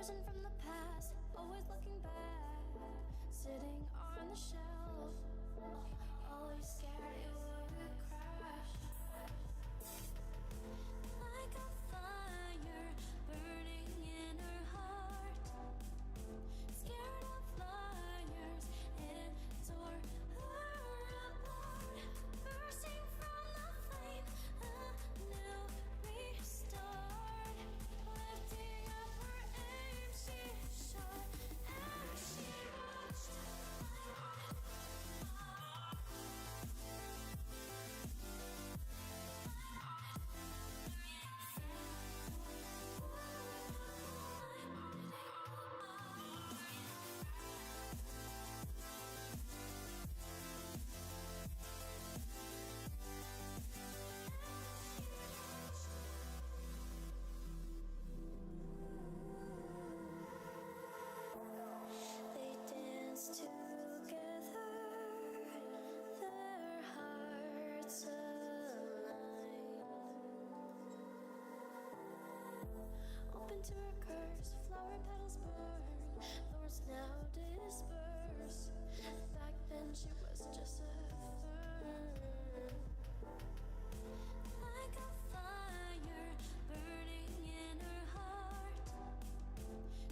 frozen from the past, always looking back, sitting on the shelf, always scared it would crash. Like a fire burning in her heart, scared of liars, it tore her apart, bursting from the flame, a new restart, lifting up her aim, she shot and she watched my heart. They danced together, their hearts aligned. Open to her curse, flower petals burn, thorns now disperse. Back then she was just a fern. Like a fire burning in her heart,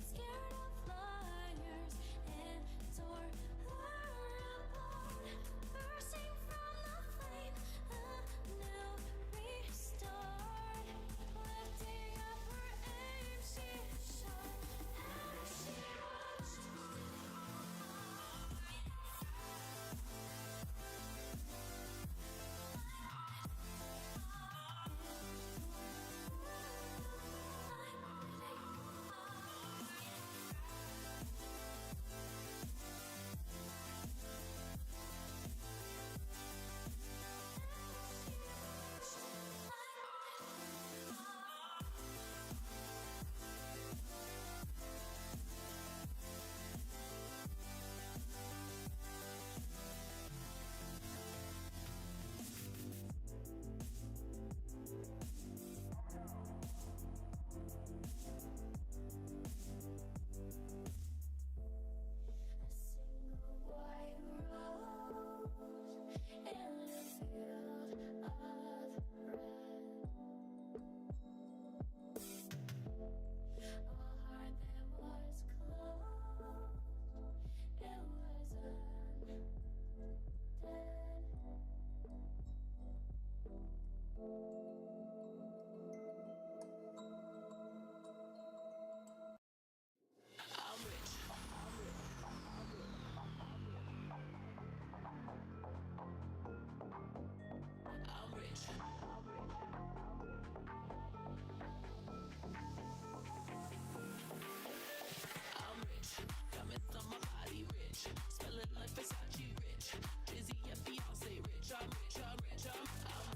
scared of liars, it tore her apart, bursting from the flame, a new restart, lifting up her aim, she shot and she watched. A single white rose in a field of red, a heart that was closed, it was undead. I'm rich. I'm rich. I'm rich. Diamonds on my body rich. Smelling like Versace rich. Drizzy and Beyonce rich. I'm rich. I'm rich. I'm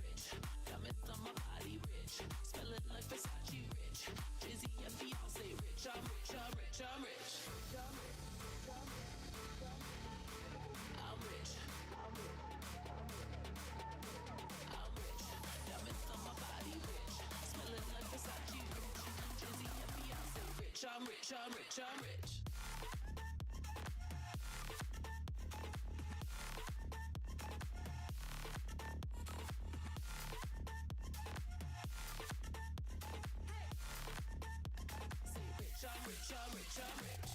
rich. Diamonds on my body rich. Smelling like Versace rich. Drizzy and Beyonce rich. I'm rich. I'm rich. I'm rich. I'm rich. I'm rich. Diamonds on my body rich. Smelling like Versace rich. Drizzy and Beyonce rich. I'm rich. I'm rich. I'm rich. Say rich. I'm rich. I'm rich. I'm rich.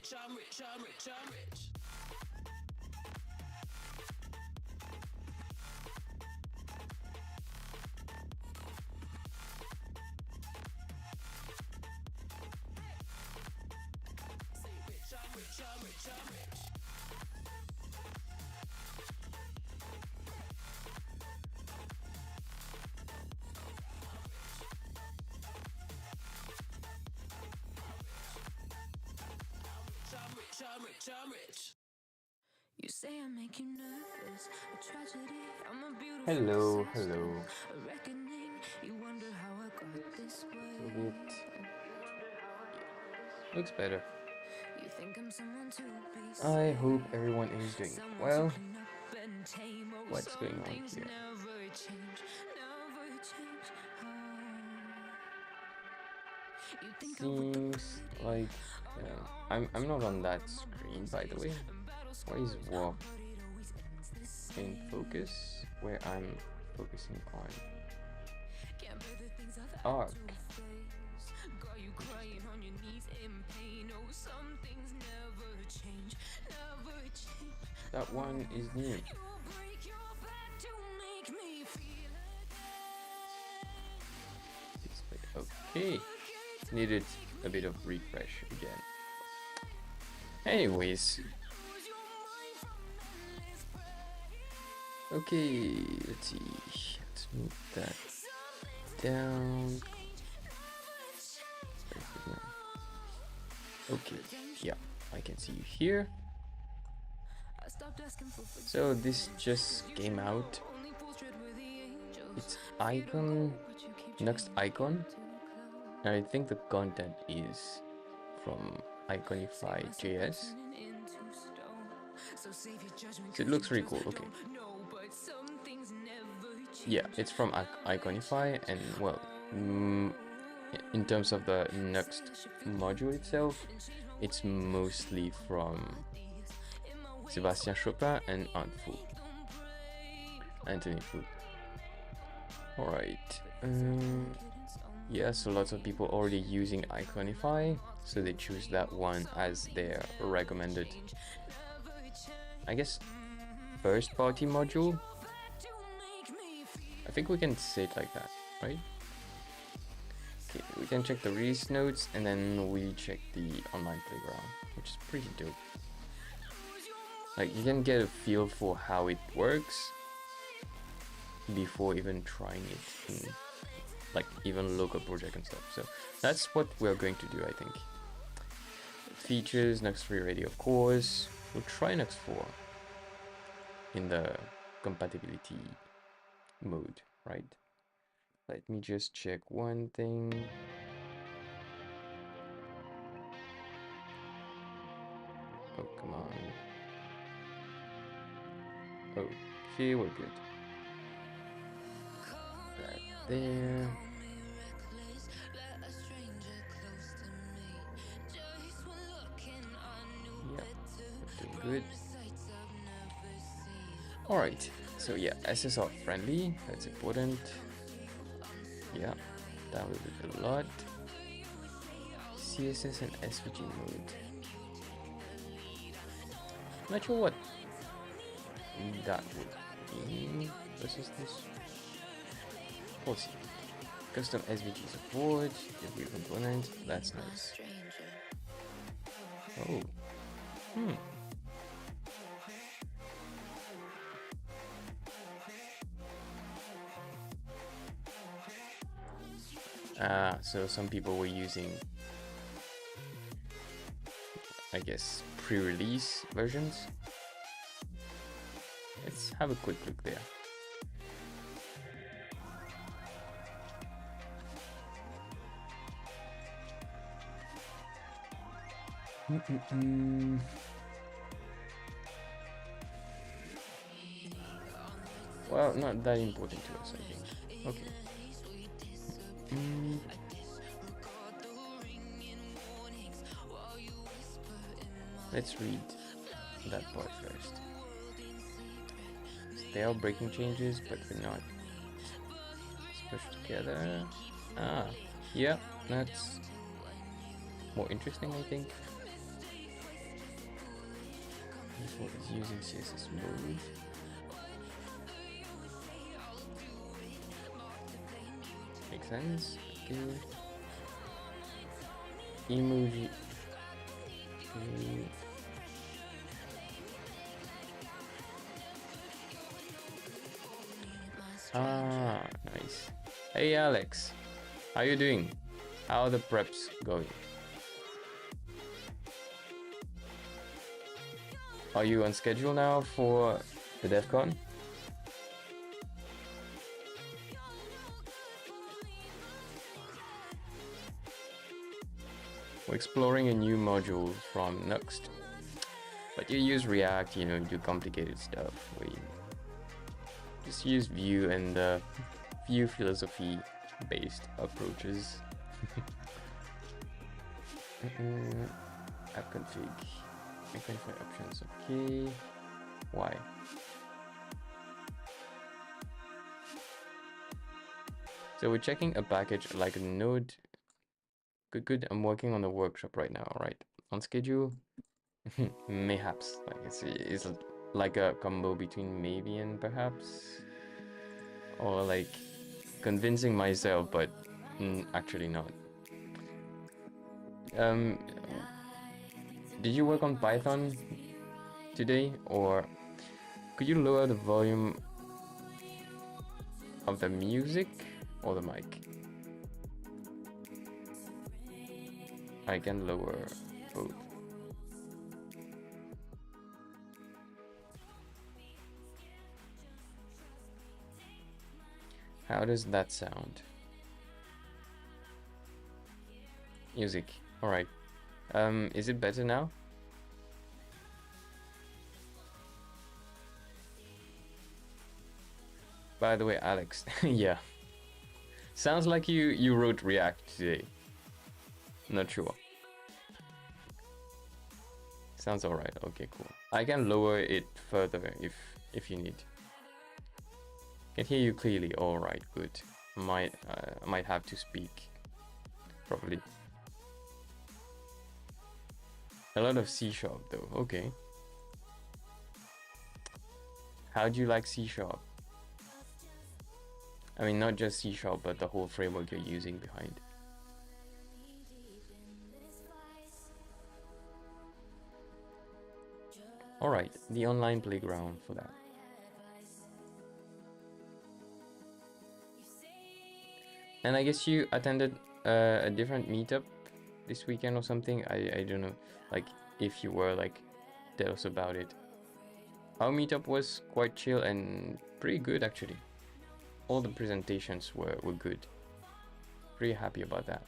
rich, I'm rich, I'm rich, I'm rich. Say rich, I'm rich, I'm rich, I'm rich. I'm rich, I'm rich, I'm rich. You say I make you nervous, a tragedy. I'm a beautiful Hello, disaster, hello. a reckoning. You wonder how I got this way. So it looks better. You think I'm someone to be I saved, hope everyone is doing someone to well. clean up and tame. Oh, What's some going on things here? never change, never change. Oh. You think I would look Seems like I'm not on that screen, by the way. Why is walk in focus where I'm focusing on arc? Got you crying on your knees in pain. Oh, some things never change, never change. That one is new. You break your back to make me feel Okay, needed a bit of refresh again. Anyways, okay, let's see. Let's move that down. Okay, yeah, I can see you here. So this just came out. It's icon, Nuxt icon. And I think the content is from Iconify.js. So it looks really cool. Okay. Yeah, it's from Iconify, and well, in terms of the Nuxt module itself, it's mostly from Sébastien Chopin and Anthony Fu. Alright. Yeah, so lots of people already using Iconify, so they choose that one as their recommended, I guess, first party module. I think we can say it like that, right? Okay, we can check the release notes and then we check the online playground, which is pretty dope. Like, you can get a feel for how it works before even trying it in, like, even local project and stuff. So that's what we're going to do, I think. Features, Nuxt 3 ready, of course. We'll try Nuxt 4 in the compatibility mode, right? Let me just check one thing. Oh, come on. Okay, we're good. That there. Yeah, we're doing good. Alright, so yeah, SSR friendly, that's important. Yeah, downloaded a lot. CSS and SVG mode. Not sure what that would mean versus this. We'll see. Custom SVG support, review component, that's nice. Oh. So some people were using, I guess, pre-release versions. Let's have a quick look there. Well, not that important to us, I think. Okay. Let's read that part first. They are breaking changes, but we're not smushed together. Yeah, that's more interesting, I think. default is using CSS mode. Makes sense. Okay. Emoji. Okay. Ah, nice. Hey Alex, how you doing? How are the preps going? Are you on schedule now for the DEF CON? We're exploring a new module from Nuxt, but you use React, you know, do complicated stuff. We just use Vue and Vue philosophy based approaches. App config. Config options, okay. Why? So we're checking a package like a node. Good. I'm working on a workshop right now, right? On schedule? Mayhaps. Like it's like a combo between maybe and perhaps. Or like convincing myself, but actually not. Did you work on Python today, or could you lower the volume of the music or the mic? I can lower both. How does that sound? Music. All right. Is it better now? By the way, Alex, yeah. Sounds like you wrote React today. Not sure. Sounds all right. Okay, cool. I can lower it further if you need. Can hear you clearly. All right, good. Might have to speak properly. A lot of C# though. Okay. How do you like C#? I mean, not just C#, but the whole framework you're using behind. All right, the online playground for that. And I guess you attended a different meetup this weekend or something. I don't know, like if you were, like, tell us about it. Our meetup was quite chill and pretty good actually. All the presentations were good. Pretty happy about that.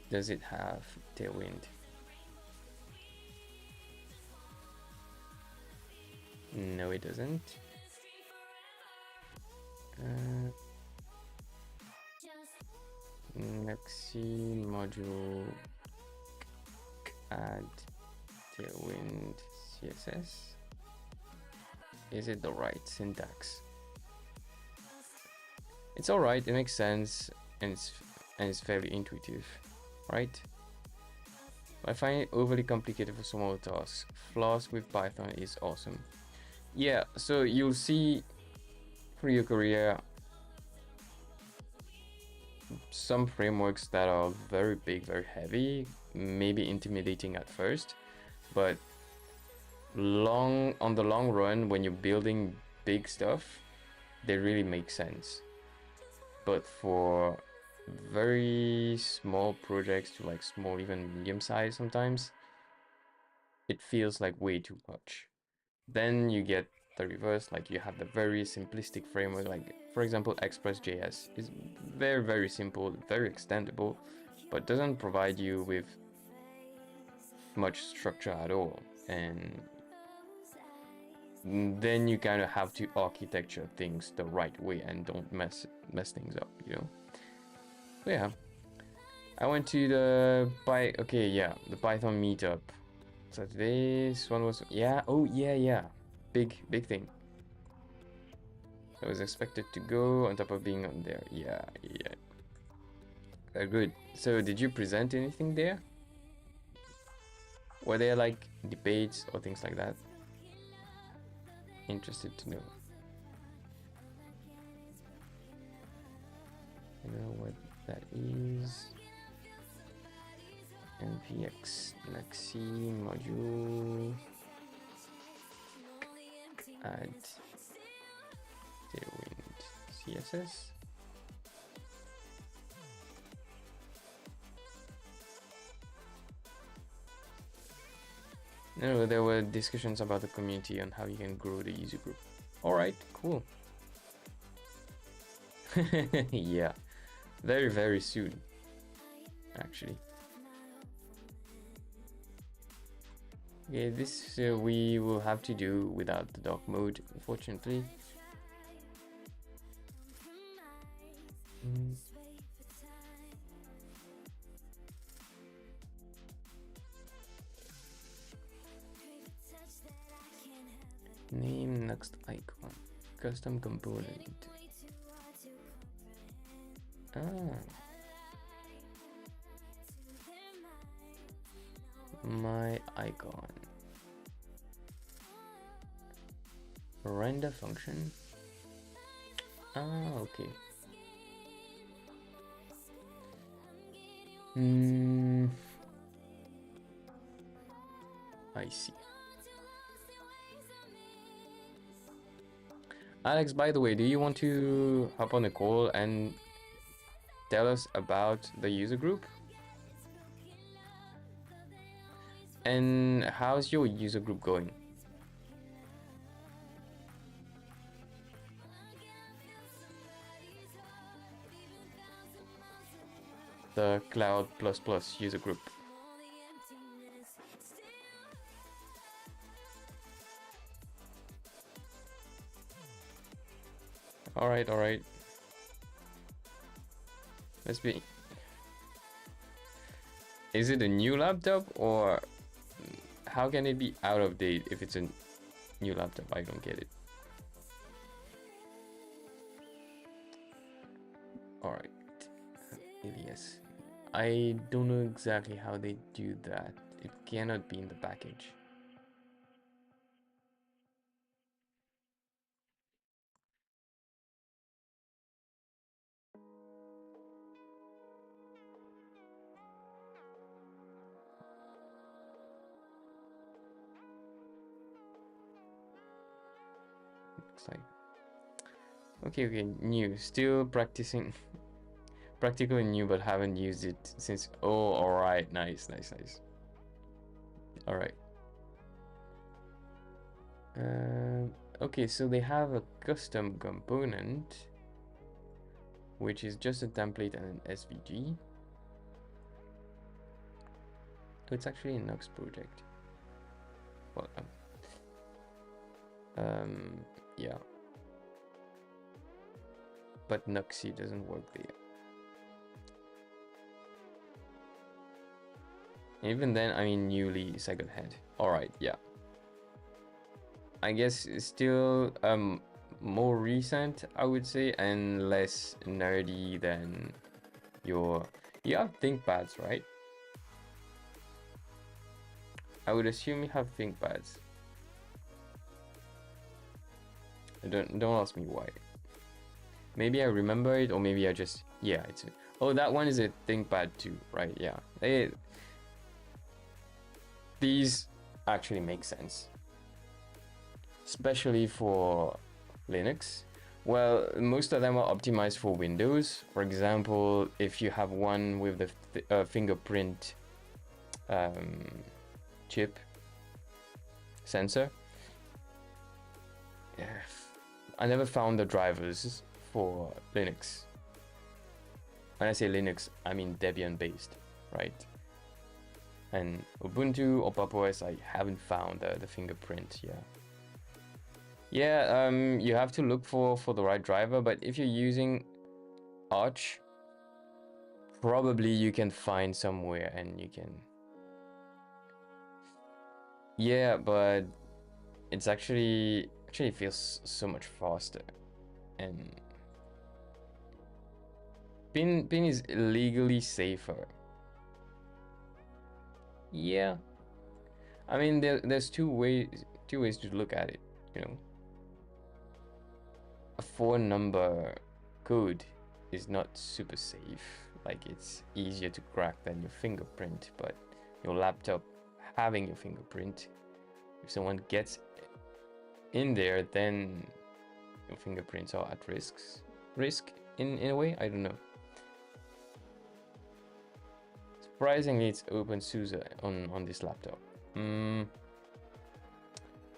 Does it have tailwind? No, it doesn't. Nuxt module add tailwind CSS. Is it the right syntax? It's all right. It makes sense, and it's fairly intuitive, right? I find it overly complicated for small tasks. Flaws with Python is awesome. Yeah, so you'll see for your career some frameworks that are very big, very heavy, maybe intimidating at first, but on the long run, when you're building big stuff, they really make sense. But for very small projects to like small, even medium size sometimes, it feels like way too much. Then you get the reverse, like you have the very simplistic framework, like for example Express.js is very, very simple, very extendable, but doesn't provide you with much structure at all. And then you kind of have to architecture things the right way and don't mess things up, you know. So yeah, I went to the the Python meetup. So this one was, yeah, oh yeah, big thing. I was expected to go on top of being on there. Yeah. Good. So did you present anything there? Were there like debates or things like that? Interested to know. I don't know what that is. MPX Nuxt module. Add tailwind CSS. No, there were discussions about the community and how you can grow the user group. Alright, cool. Yeah, very, very soon, actually. Okay, this we will have to do without the dark mode, unfortunately. Name Nuxt icon, custom component. My icon. Render function. Okay. I see. Alex, by the way, do you want to hop on a call and tell us about the user group? And how's your user group going? The Cloud++ user group. All right. Let's be. Is it a new laptop, or how can it be out of date if it's a new laptop? I don't get it. All right, alias. I don't know exactly how they do that. It cannot be in the package. Looks like. Okay, new. Still practicing. Practically new, but haven't used it since. Oh, alright. Nice. Alright. Okay, so they have a custom component, which is just a template and an SVG. Oh, it's actually a Nuxt project. Well, yeah. But Nuxt doesn't work there. Even then, I mean, newly second head. Alright, yeah. I guess it's still more recent, I would say, and less nerdy than your. You have ThinkPads, right? I would assume you have ThinkPads. Don't ask me why. Maybe I remember it, or maybe I just it's. Oh, that one is a ThinkPad too, right? Yeah. These actually make sense, especially for Linux. Well, most of them are optimized for Windows. For example, if you have one with the fingerprint chip sensor. I never found the drivers for Linux. When I say Linux, I mean Debian based, right? And Ubuntu or Pop! OS, I haven't found the fingerprint. You have to look for the right driver, but if you're using Arch, probably you can find somewhere and you can. Yeah, but it's actually feels so much faster. and pin is legally safer. Yeah, I mean there's two ways to look at it, you know. A 4-number code is not super safe. Like, it's easier to crack than your fingerprint, but your laptop having your fingerprint, if someone gets in there, then your fingerprints are at risk in a way. I don't know. Surprisingly, it's OpenSUSE on this laptop.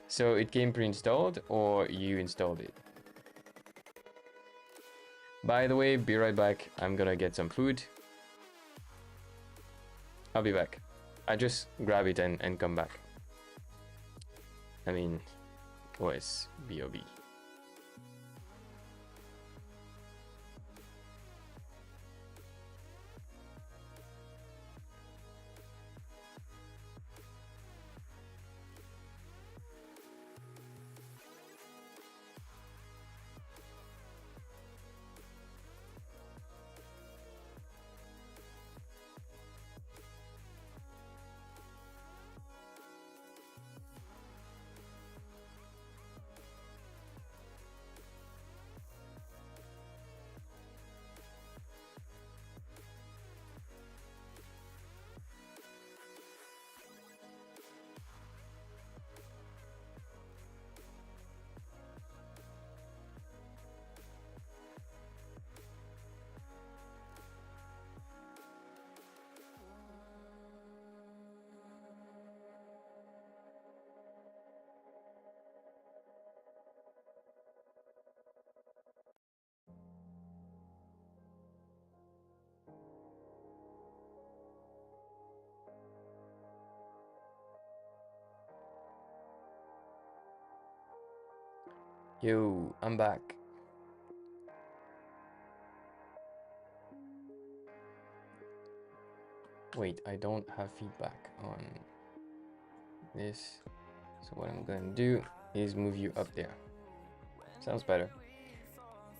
So it came pre-installed, or you installed it? By the way, be right back. I'm gonna get some food. I'll be back. I just grab it and come back. I mean, OS BOB. Yo, I'm back. Wait, I don't have feedback on this. So what I'm gonna do is move you up there. Sounds better.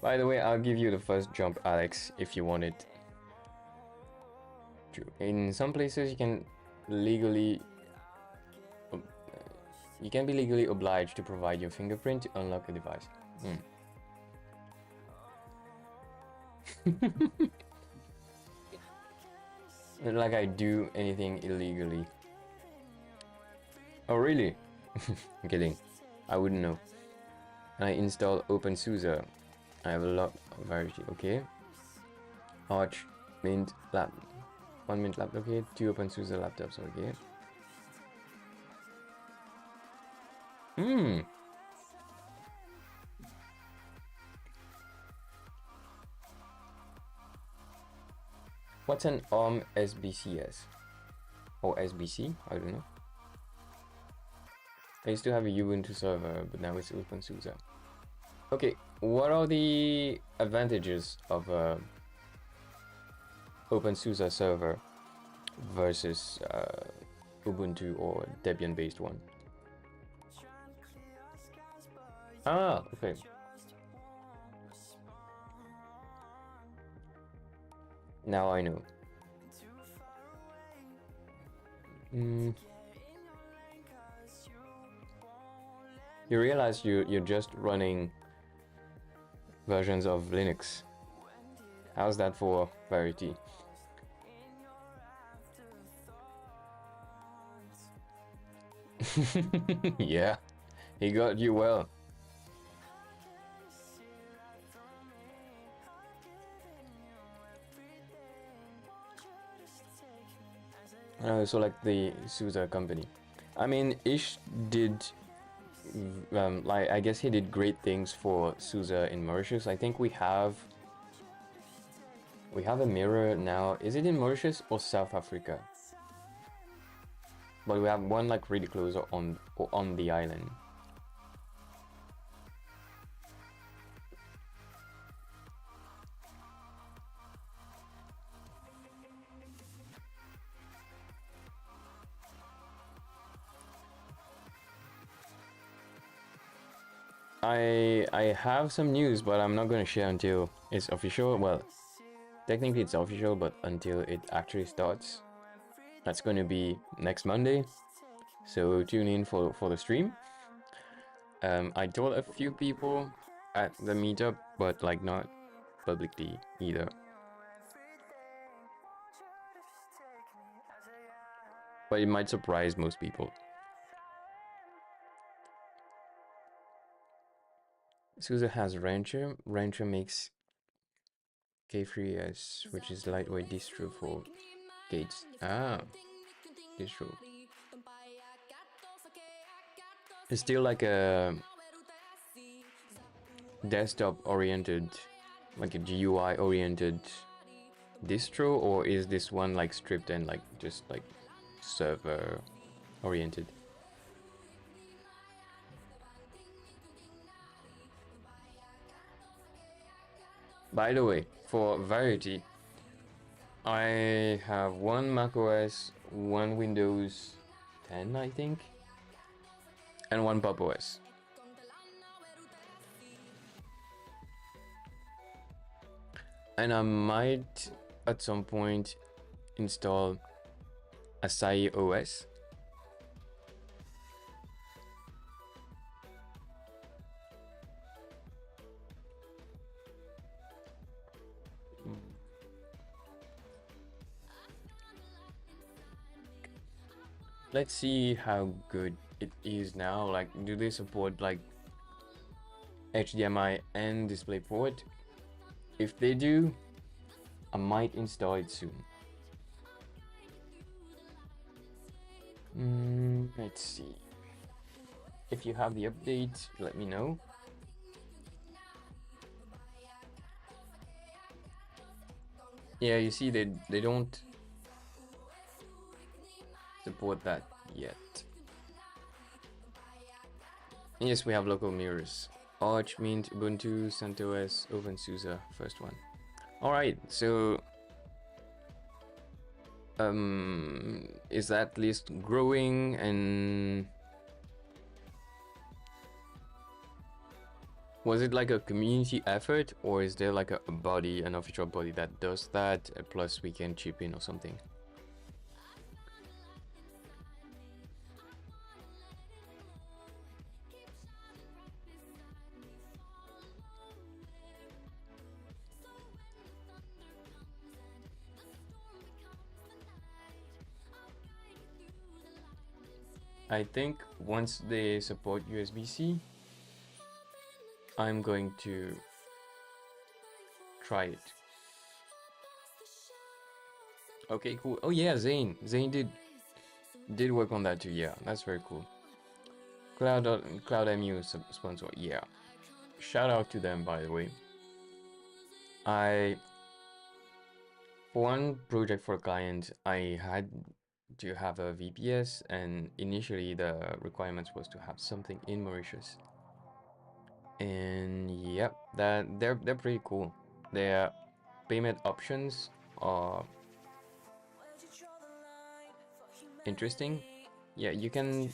By the way, I'll give you the first jump, Alex, if you want it. In some places, you can legally... You can be legally obliged to provide your fingerprint to unlock a device. Like I do anything illegally. Oh really? I'm kidding. I wouldn't know. I install OpenSUSE. I have a lot of variety. Okay. Arch, Mint, lap. 1 Mint laptop. Okay. 2 OpenSUSE laptops. Okay. What's an ARM SBCS? Or SBC? I don't know. I used to have a Ubuntu server, but now it's OpenSUSE. Okay, what are the advantages of a OpenSUSE server versus Ubuntu or Debian-based one? Ah, okay. Now I know. You realize you're just running versions of Linux. How's that for variety? Yeah, he got you well. So like the SUSE company. I mean, Ish did, like, I guess he did great things for SUSE in Mauritius. I think we have a mirror now. Is it in Mauritius or South Africa? But we have one like really close on the island. I have some news, but I'm not gonna share until it's official. Well, technically it's official, but until it actually starts. That's gonna be next Monday. So tune in for the stream. I told a few people at the meetup, but like not publicly either. But it might surprise most people. Sousa has Rancher. Rancher makes K3S, which is lightweight distro for gates. Ah, distro. It's still like a desktop oriented, like a GUI oriented distro, or is this one like stripped and like just like server oriented? By the way, for variety, I have one macOS, one Windows 10, I think, and one Pop OS. And I might at some point install Asahi OS. Let's see how good it is now. Like, do they support like HDMI and DisplayPort? If they do, I might install it soon. Let's see. If you have the update, let me know. Yeah, you see, they don't support that yet. Yes, we have local mirrors. Arch, Mint, Ubuntu, CentOS, OpenSUSE, first one. Alright, so is that list growing, and was it like a community effort, or is there like a body, an official body that does that, plus we can chip in or something? I think once they support USB-C, I'm going to try it. Okay, cool. Oh yeah, Zane did work on that too. Yeah, that's very cool. CloudMU sponsor. Yeah, shout out to them, by the way. For one project for a client, I had to have a VPS, and initially the requirements was to have something in Mauritius. And yep, they're pretty cool. Their payment options are interesting. Yeah, you can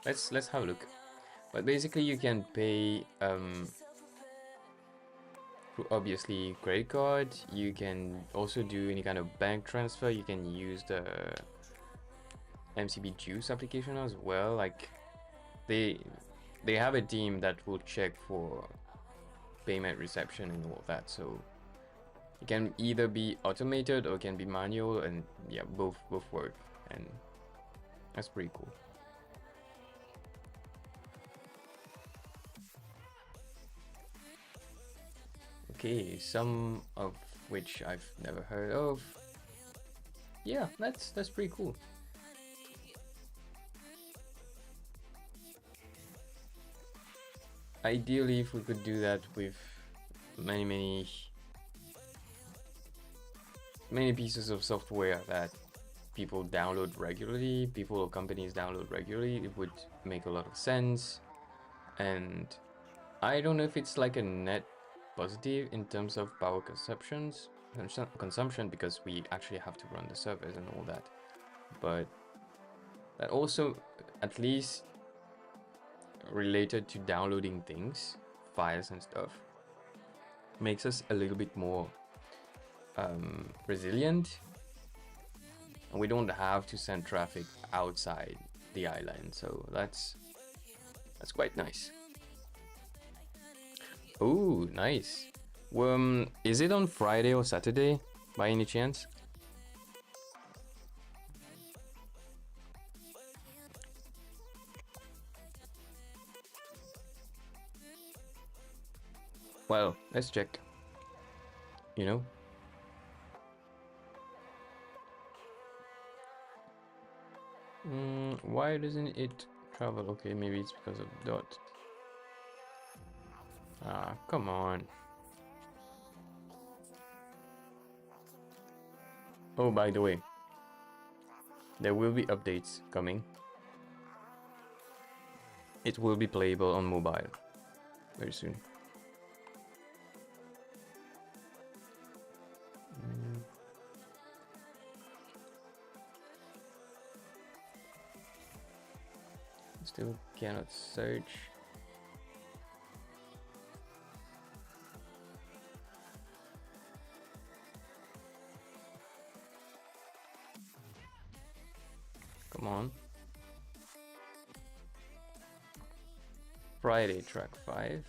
let's have a look. But basically you can pay through obviously credit card. You can also do any kind of bank transfer. You can use the MCB Juice application as well. Like they have a team that will check for payment reception and all that, so it can either be automated or can be manual, and yeah, both work, and that's pretty cool. Okay, some of which I've never heard of. Yeah, that's pretty cool. Ideally, if we could do that with many pieces of software that people download regularly, people or companies download regularly, it would make a lot of sense. And I don't know if it's like a net positive in terms of power consumption, because we actually have to run the servers and all that, but that also at least related to downloading things, files and stuff, makes us a little bit more resilient, and we don't have to send traffic outside the island, so that's quite nice. Oh, nice. Is it on Friday or Saturday by any chance? Well, let's check. You know? Why doesn't it travel? Okay, maybe it's because of dot. Ah, come on. Oh, by the way, there will be updates coming. It will be playable on mobile very soon. Still cannot search. Come on. Friday track 5.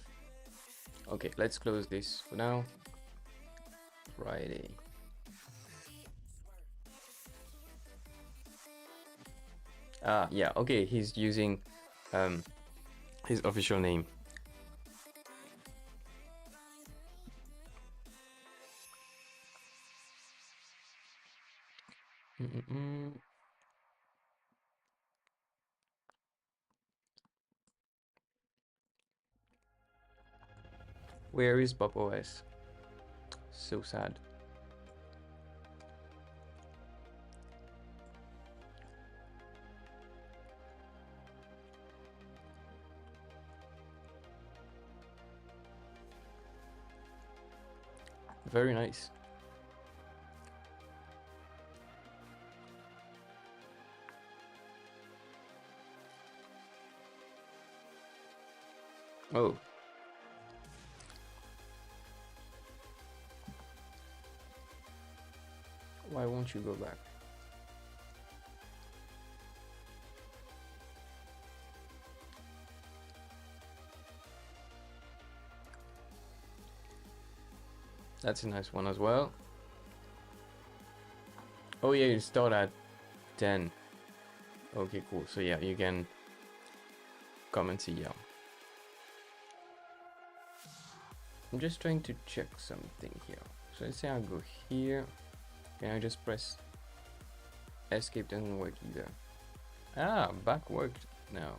Okay, let's close this for now. Friday. Ah, yeah, okay, he's using his official name. Where is Pop OS? So sad. Very nice. Oh. Why won't you go back? That's a nice one as well. Oh yeah, you start at 10. Okay, cool. So yeah, you can come and see, yeah. I'm just trying to check something here. So let's say I go here. Can I just press escape? Doesn't work either. Ah, back worked now.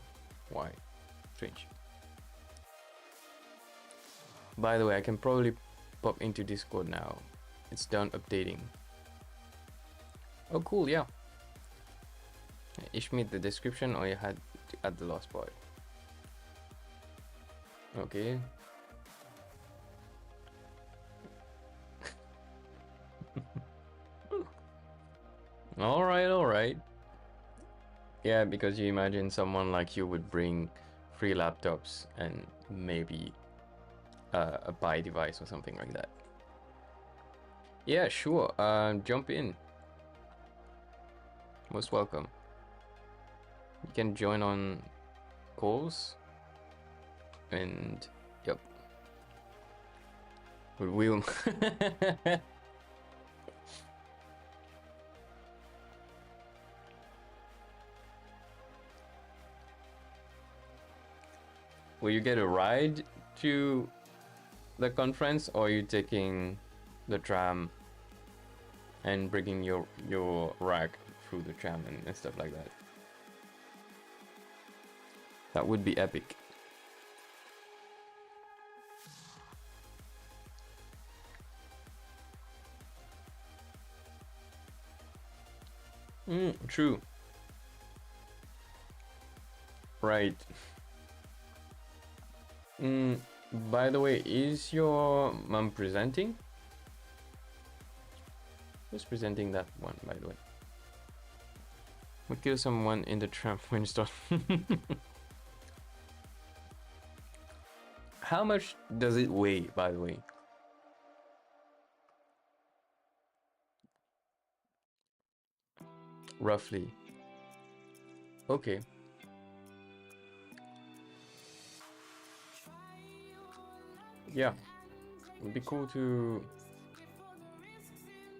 Why? Strange. By the way, I can probably pop into Discord now. It's done updating. Oh, cool, yeah. Ishmeet the description, or you had to add the last part. Okay. Alright. Yeah, because you imagine someone like you would bring 3 laptops and maybe a Pi device or something like that. Yeah, sure. Jump in. Most welcome. You can join on calls. And yep. We'll Will you get a ride to the conference, or are you taking the tram and bringing your rack through the tram and stuff like that? That would be epic. True. Right. By the way, is your mom presenting? Who's presenting that one, by the way? We kill someone in the tram when you start. How much does it weigh, by the way? Roughly. Okay. Yeah. It'd be cool to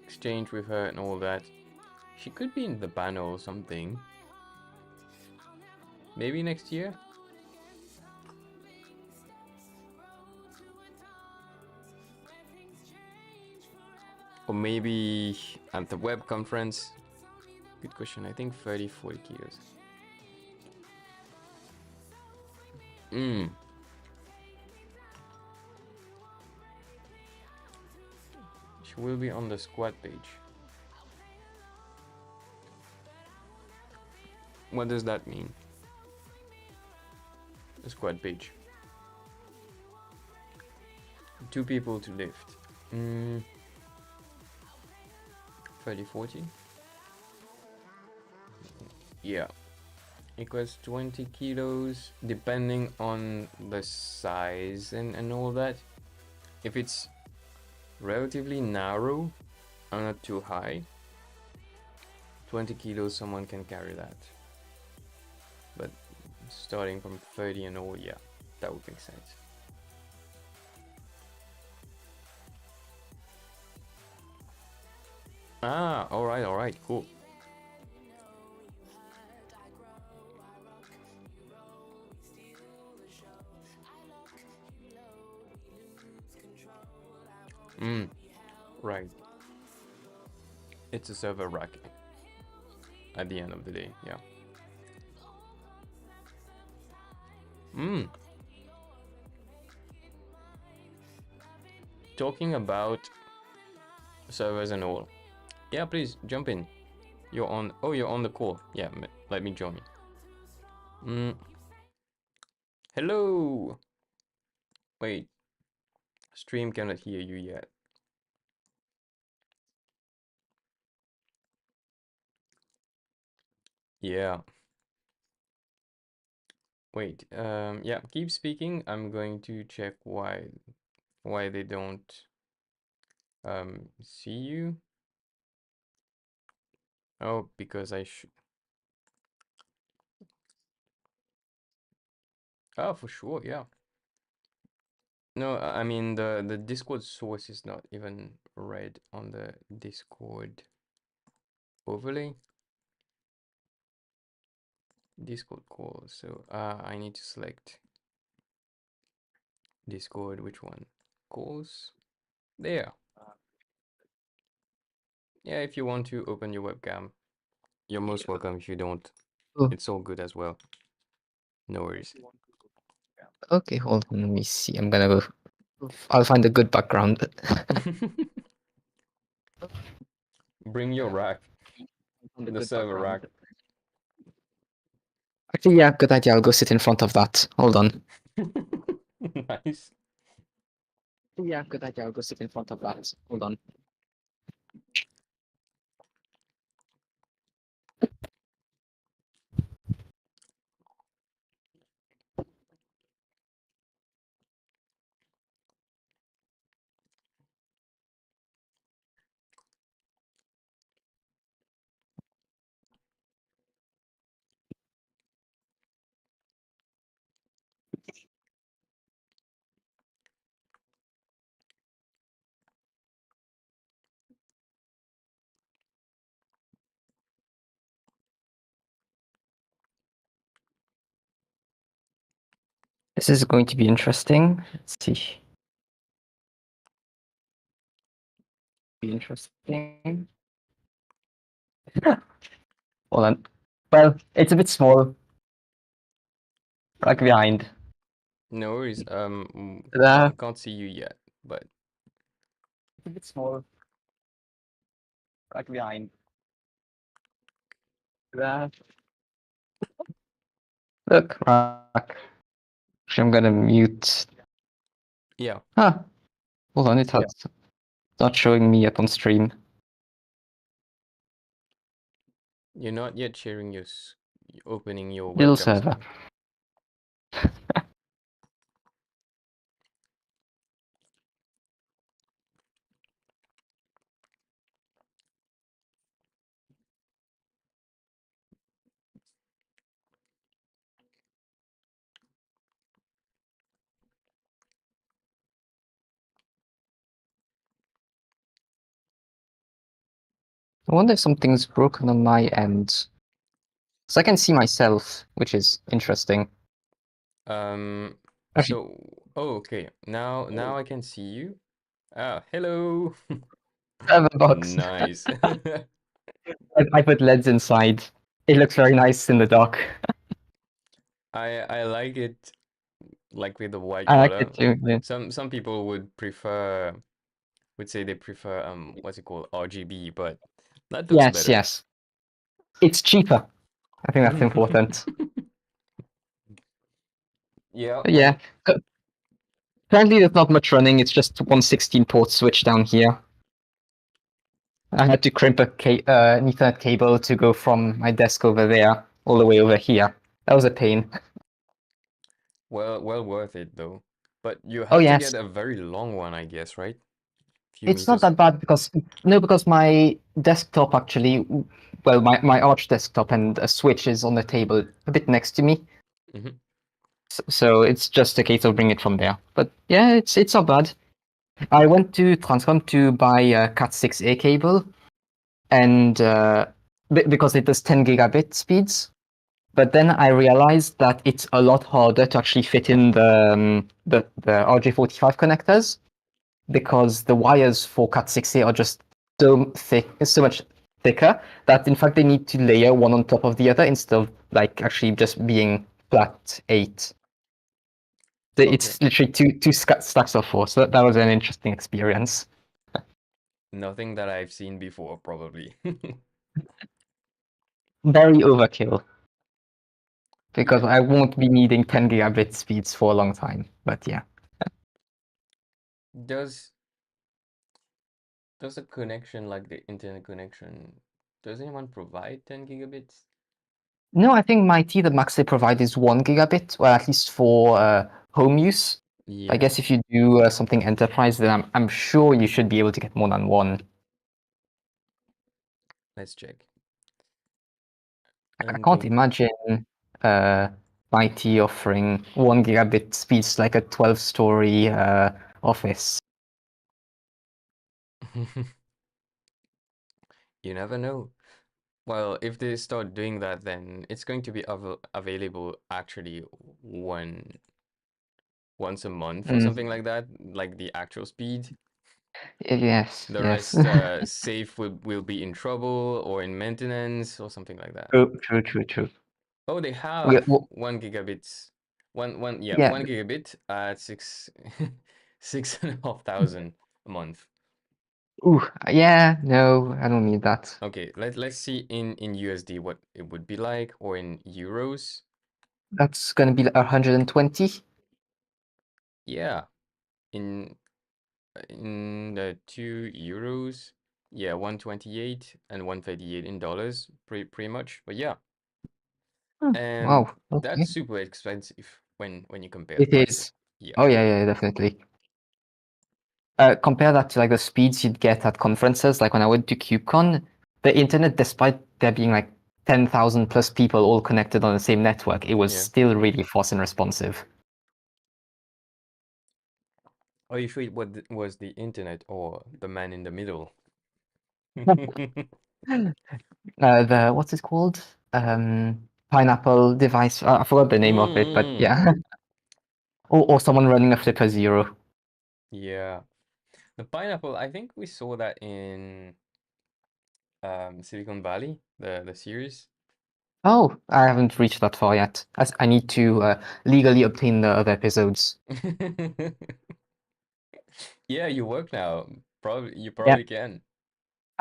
exchange with her and all that. She could be in the panel or something. Maybe next year? Or maybe at the web conference? Good question. I think 30, 40 kilos. She will be on the squad page. What does that mean? The squad page. 2 people to lift. 30, 40? Yeah. Equals 20 kilos, depending on the size and all that. If it's relatively narrow and not too high, 20 kilos someone can carry that. But starting from 30 and all, yeah, that would make sense. Ah, alright, cool. Right. It's a server rack at the end of the day, yeah. Talking about servers and all. Yeah, please jump in. You're on. Oh, you're on the call. Yeah, let me join. Hello. Wait. Stream cannot hear you yet. Yeah. Wait. Yeah. Keep speaking. I'm going to check why they don't see you. Oh, because I should. Oh, for sure. Yeah. No, I mean the Discord source is not even read on the Discord overlay. Discord call. So I need to select Discord. Which one? Calls. There. Yeah, if you want to open your webcam, you're most welcome. If you don't, it's all good as well. No worries. Okay, hold on. Let me see. I'm gonna go. I'll find a good background. Bring your rack. The server rack. Actually, yeah, good idea. I'll go sit in front of that. Hold on. Nice. Yeah, good idea. I'll go sit in front of that. Hold on. This is going to be interesting. Let's see. Be interesting. Hold on. Well, it's a bit small. Back behind. No worries. That. Can't see you yet, but It's a bit small. Back behind. That. Look, Rack. Actually, I'm gonna mute. yeah. Huh. Hold on, it's not showing me yet on stream. You're not yet sharing your opening your Little webcam server. screen. I wonder if something's broken on my end. So I can see myself, which is interesting. Um, Actually, so, oh, okay. Now I can see you. Ah, hello. I have a box. Nice. I put LEDs inside. It looks very nice in the dark. I like it like with the white I like color. it too. Yeah. Some people would say they prefer what's it called, RGB, but that looks Yes, better. yes. It's cheaper. I think that's important. Yeah, But yeah. Currently, there's not much running. It's just one 16 port switch down here. I had to crimp an Ethernet cable to go from my desk over there all the way over here. That was a pain. well worth it though. But you Oh have to yes, get a very long one, I guess, right? Few it's not meters. that bad because no, because my desktop actually, well, my Arch desktop and a switch is on the table a bit next to me. Hmm. So it's just a case of bringing it from there. But yeah, it's not bad. I went to Transcom to buy a Cat6a cable, and because it does 10 gigabit speeds. But then I realized that it's a lot harder to actually fit in the RJ45 connectors because the wires for Cat6a are just so thick, so much thicker that in fact they need to layer one on top of the other instead of like actually just being flat eight. Okay. It's literally two stacks of four. So that was an interesting experience. Nothing that I've seen before, probably. Very overkill because Yeah. I won't be needing 10 gigabit speeds for a long time. But yeah. Does does a connection like the internet connection, does anyone provide 10 gigabits? No, I think my the max they provide is 1 gigabit, well, at least for home use. I Yeah, guess if you do something enterprise, then I'm sure you should be able to get more than one. let's check. I I'm can't going. imagine uh, mighty offering 1 gigabit speeds like a 12-story office. You never know. Well, if they start doing that, then it's going to be available actually once a month or Mm, something like that, like the actual speed. yes, The yes. rest, safe will be in trouble or in maintenance or something like that. True, true, true, true. Oh, they We, have well, 1 gigabits. Yeah, yeah. 1 gigabit at 6,500 a month. Ooh, yeah. No, I don't need that. Okay, let's see in USD what it would be like, or in euros. That's gonna be 120. Yeah, in in the €2, yeah, 128 and 138 in dollars, pretty much. But yeah, Hmm. and Wow. that's Okay. super expensive when you compare the It prices. is. Yeah. Oh yeah, yeah, definitely. Compare that to like the speeds you'd get at conferences. Like when I went to KubeCon, the internet, despite there being like 10,000 plus people all connected on the same network, it was Yeah. still really fast and responsive. Are you sure it was the internet or the man in the middle? The what's it called? Pineapple device. I forgot the name of it, but Mm, yeah. Or someone running a Flipper Zero. yeah. The pineapple, I think we saw that in Silicon Valley, the series. Oh, I haven't reached that far yet. I need to legally obtain the other episodes. Yeah, you work now. You Yeah, probably can.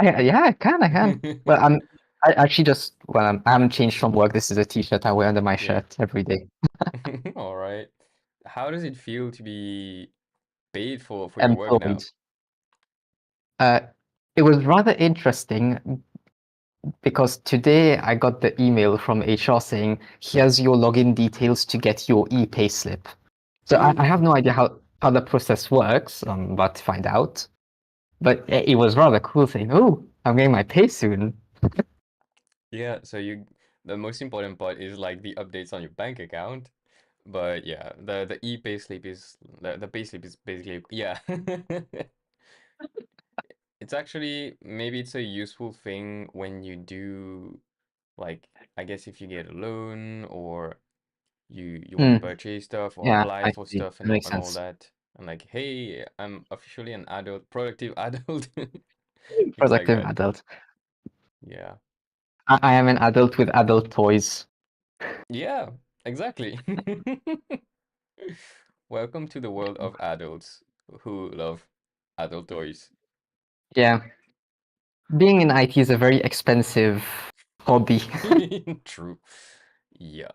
yeah, I can, I can. Well, I actually just, well, I haven't changed from work. This is a t-shirt I wear under my Yeah. shirt every day. All right. How does it feel to be paid for your work Employed. now? Uh, it was rather interesting because today I got the email from HR saying, here's your login details to get your e-pay slip. So I have no idea how the process works. I'm about to find out. But it was rather cool saying, oh, I'm getting my pay soon. Yeah, so the most important part is like the updates on your bank account. But yeah, the e-payslip is the payslip is basically, yeah. it's actually maybe it's a useful thing when you do like I guess if you get a loan or you want to Mm, purchase stuff or yeah, apply I for see. stuff That makes and all sense. that. And like, hey, I'm officially an adult, productive adult. Things like Productive that. adult. Yeah. I am an adult with adult toys. Yeah, exactly. Welcome to the world of adults who love adult toys. Yeah, being in IT is a very expensive hobby. True. Yeah.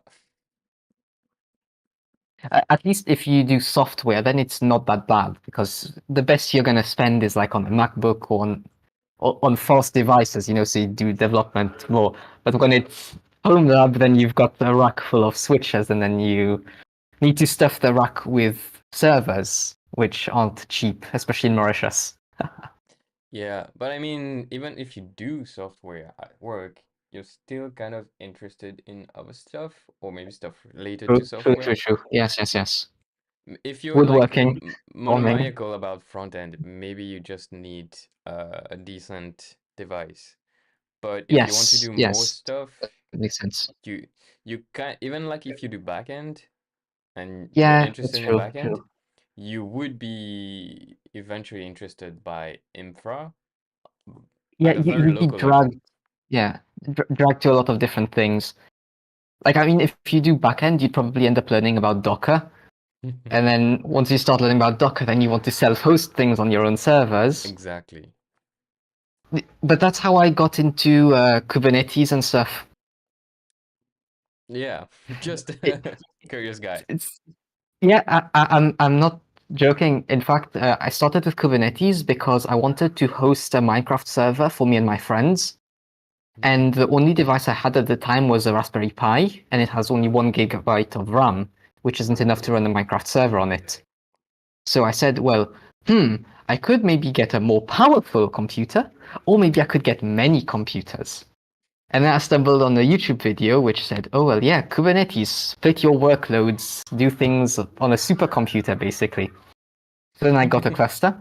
At least if you do software, then it's not that bad because the best you're gonna spend is like on a MacBook or on fast devices, so you do development more. But when it's home lab, then you've got a rack full of switches, and then you need to stuff the rack with servers, which aren't cheap, especially in Mauritius. Yeah, but I mean, even if you do software at work, you're still kind of interested in other stuff, or maybe stuff related to True, true, true, software. true. Yes, yes, yes. If you're like Woodworking, farming. monomaniacal about front end, maybe you just need a decent device. But if you want to Yes, do more yes, stuff, that makes sense. you you can even like if you do backend and you're Yeah, that's interested in true, backend, true. you would be eventually interested by infra Yeah, at a you, very you'd be local level. dragged, yeah, dragged to a lot of different things. Like, I mean, if you do backend, you'd probably end up learning about Docker. And then once you start learning about Docker, then you want to self-host things on your own servers. Exactly. But that's how I got into Kubernetes and stuff. Yeah, just It, a curious guy. it's yeah, I'm not joking. In fact, I started with Kubernetes because I wanted to host a Minecraft server for me and my friends. Hmm. And the only device I had at the time was a Raspberry Pi, and it has only 1 GB of RAM, which isn't enough to run a Minecraft server on it. So I said, well, I could maybe get a more powerful computer, or maybe I could get many computers. And then I stumbled on a YouTube video which said, oh, well, yeah, Kubernetes, split your workloads, do things on a supercomputer, basically. So then I got a cluster,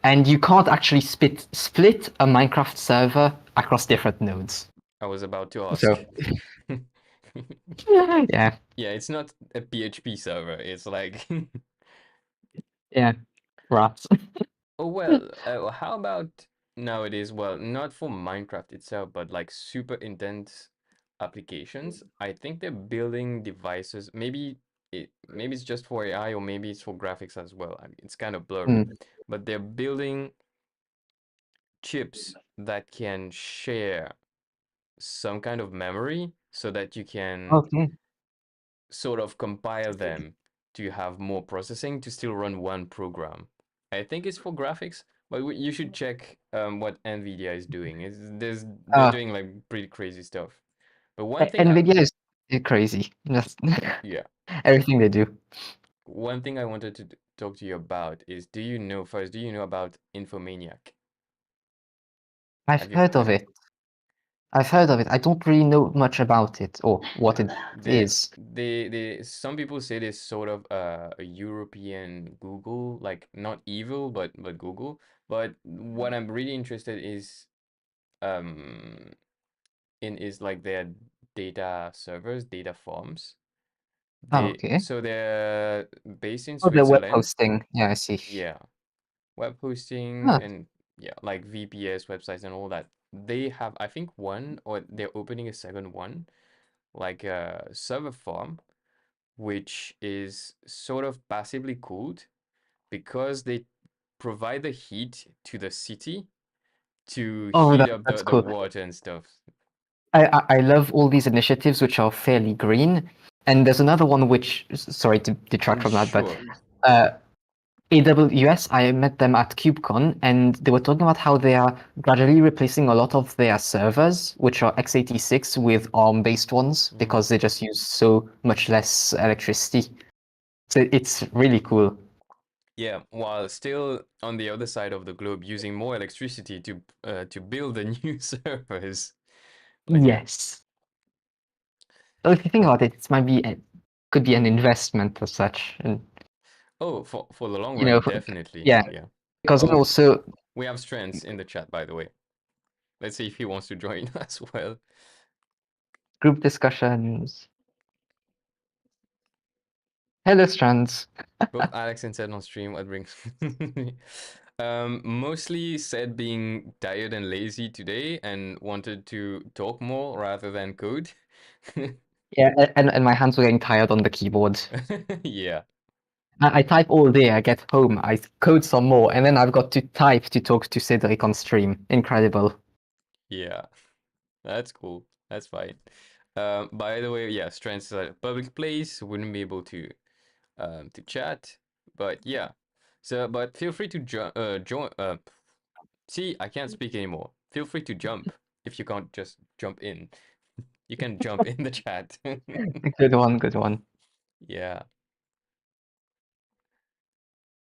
and you can't actually split a Minecraft server across different nodes. I was about to So, ask. yeah, Yeah, it's not a PHP server. It's like, yeah, rats. oh well, how about nowadays? Well, not for Minecraft itself, but like super intense applications. I think they're building devices. Maybe it's just for AI or maybe it's for graphics as well. I mean, it's kind of blurry, Mm. but they're building chips that can share some kind of memory so that you can Okay. sort of compile them to have more processing to still run one program. I think it's for graphics, but you should check what NVIDIA is doing. They're Uh, doing like pretty crazy stuff. But one thing, NVIDIA is crazy. Just yeah, everything they do. one thing I wanted to talk to you about is, do you know about Infomaniac? I've Have you heard heard of of it? it. I've heard of it. I don't really know much about it or what it They, is. some people say this sort of a European Google, like not evil, but Google. But what I'm really interested is um in is like their data servers, data farms. Oh, okay. They're based in Oh, the web Switzerland. hosting. Yeah, I see. Yeah, web hosting Ah, and yeah, like VPS websites and all that. They have, I think, one or they're opening a second one, like a server farm which is sort of passively cooled because they provide the heat to the city to oh, heat up that's the cool. water and stuff. I love all these initiatives which are fairly green. And there's another one which, sorry to detract from that, but Sure. uh, AWS, I met them at KubeCon, and they were talking about how they are gradually replacing a lot of their servers, which are x86, with ARM-based ones Hmm. because they just use so much less electricity. So it's really cool. Yeah, while still on the other side of the globe using more electricity to build the new servers. But yeah. Yes. So if you think about it, it might be could be an investment as such, and Oh, for the long you know, run, definitely. yeah, Yeah. because then Oh, also We have Strengths in the chat, by the way. Let's see if he wants to join as well. Group discussions. Hello, Strands. Both Alex and said on stream what brings. Mostly said being tired and lazy today and wanted to talk more rather than code. Yeah, and my hands were getting tired on the keyboard. Yeah. I type all day, I get home, I code some more, and then I've got to type to talk to Cedric on stream. Incredible. Yeah. That's cool. That's fine. By the way, yeah, Strengths is a public place. Wouldn't be able to chat, but yeah. So, but feel free to join. See, I can't speak anymore. Feel free to jump if you can't just jump in. You can jump in the chat. Good one, good one. Yeah.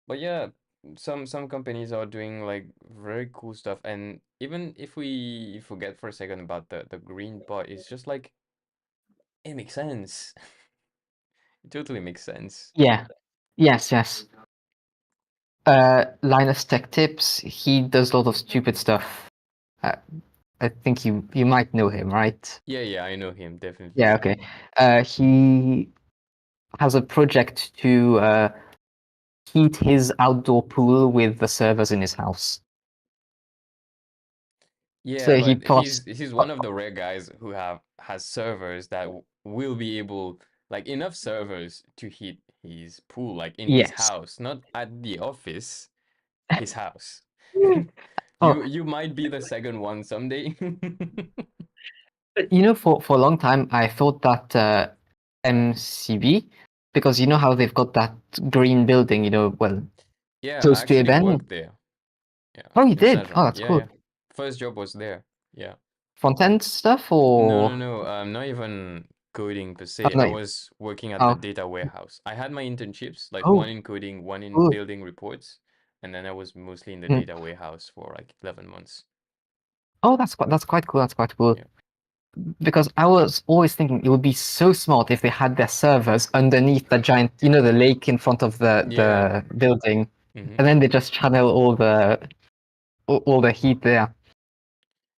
But yeah, some companies are doing like very cool stuff, and even if we forget for a second about the green part, it's just like it makes sense. It totally makes sense. Yeah. Yes, yes. Linus Tech Tips, he does a lot of stupid stuff. Uh, I think you might know him, right? Yeah, yeah, I know him definitely. Yeah, okay. He has a project to heat his outdoor pool with the servers in his house. Yeah, So he but posts. he's one of the rare guys who has servers that will be able like enough servers to heat his pool like in his Yes. house, not at the office, his house. Oh, You might be the second one someday. but for a long time I thought that MCB, because you know how they've got that green building, well, Yeah, I close to actually Eben. worked there. Yeah, Oh, you in did? Oh, Saint-Jean. that's Yeah, cool. yeah. First job was there. Yeah. Front-end stuff No, no, or no. Not even coding per oh, se. I no? was working at the Oh, data warehouse. I had my internships, like one oh, in coding, one in cool. building reports, and then I was mostly in the Mm. data warehouse for like 11 months. Oh, that's quite cool. That's quite cool. Yeah. Because I was always thinking it would be so smart if they had their servers underneath the giant, the lake in front of the Yeah. the building, Hmm. and then they just channel all the heat there.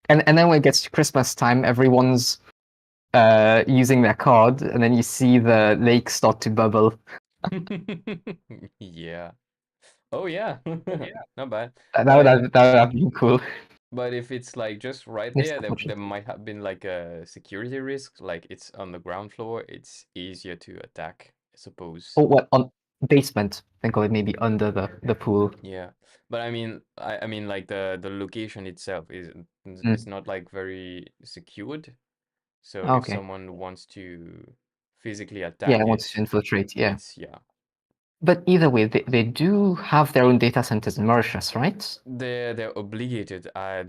And then when it gets to Christmas time, everyone's using their card, and then you see the lake start to bubble. Yeah. Oh yeah. Not bad. That would But have been cool. but if it's like just right Missed there, there opportunity. might have been like a security risk. Like it's on the ground floor, it's easier to attack, I suppose. Oh, what on basement? Think of it maybe under the pool. Yeah, but I mean, like the location itself is Mm. not like very secured. So if Okay. someone wants to physically Yeah, I attack want to it, infiltrate. Yeah. it's yeah. But either way, they do have their own data centers in Mauritius, right? They're obligated. I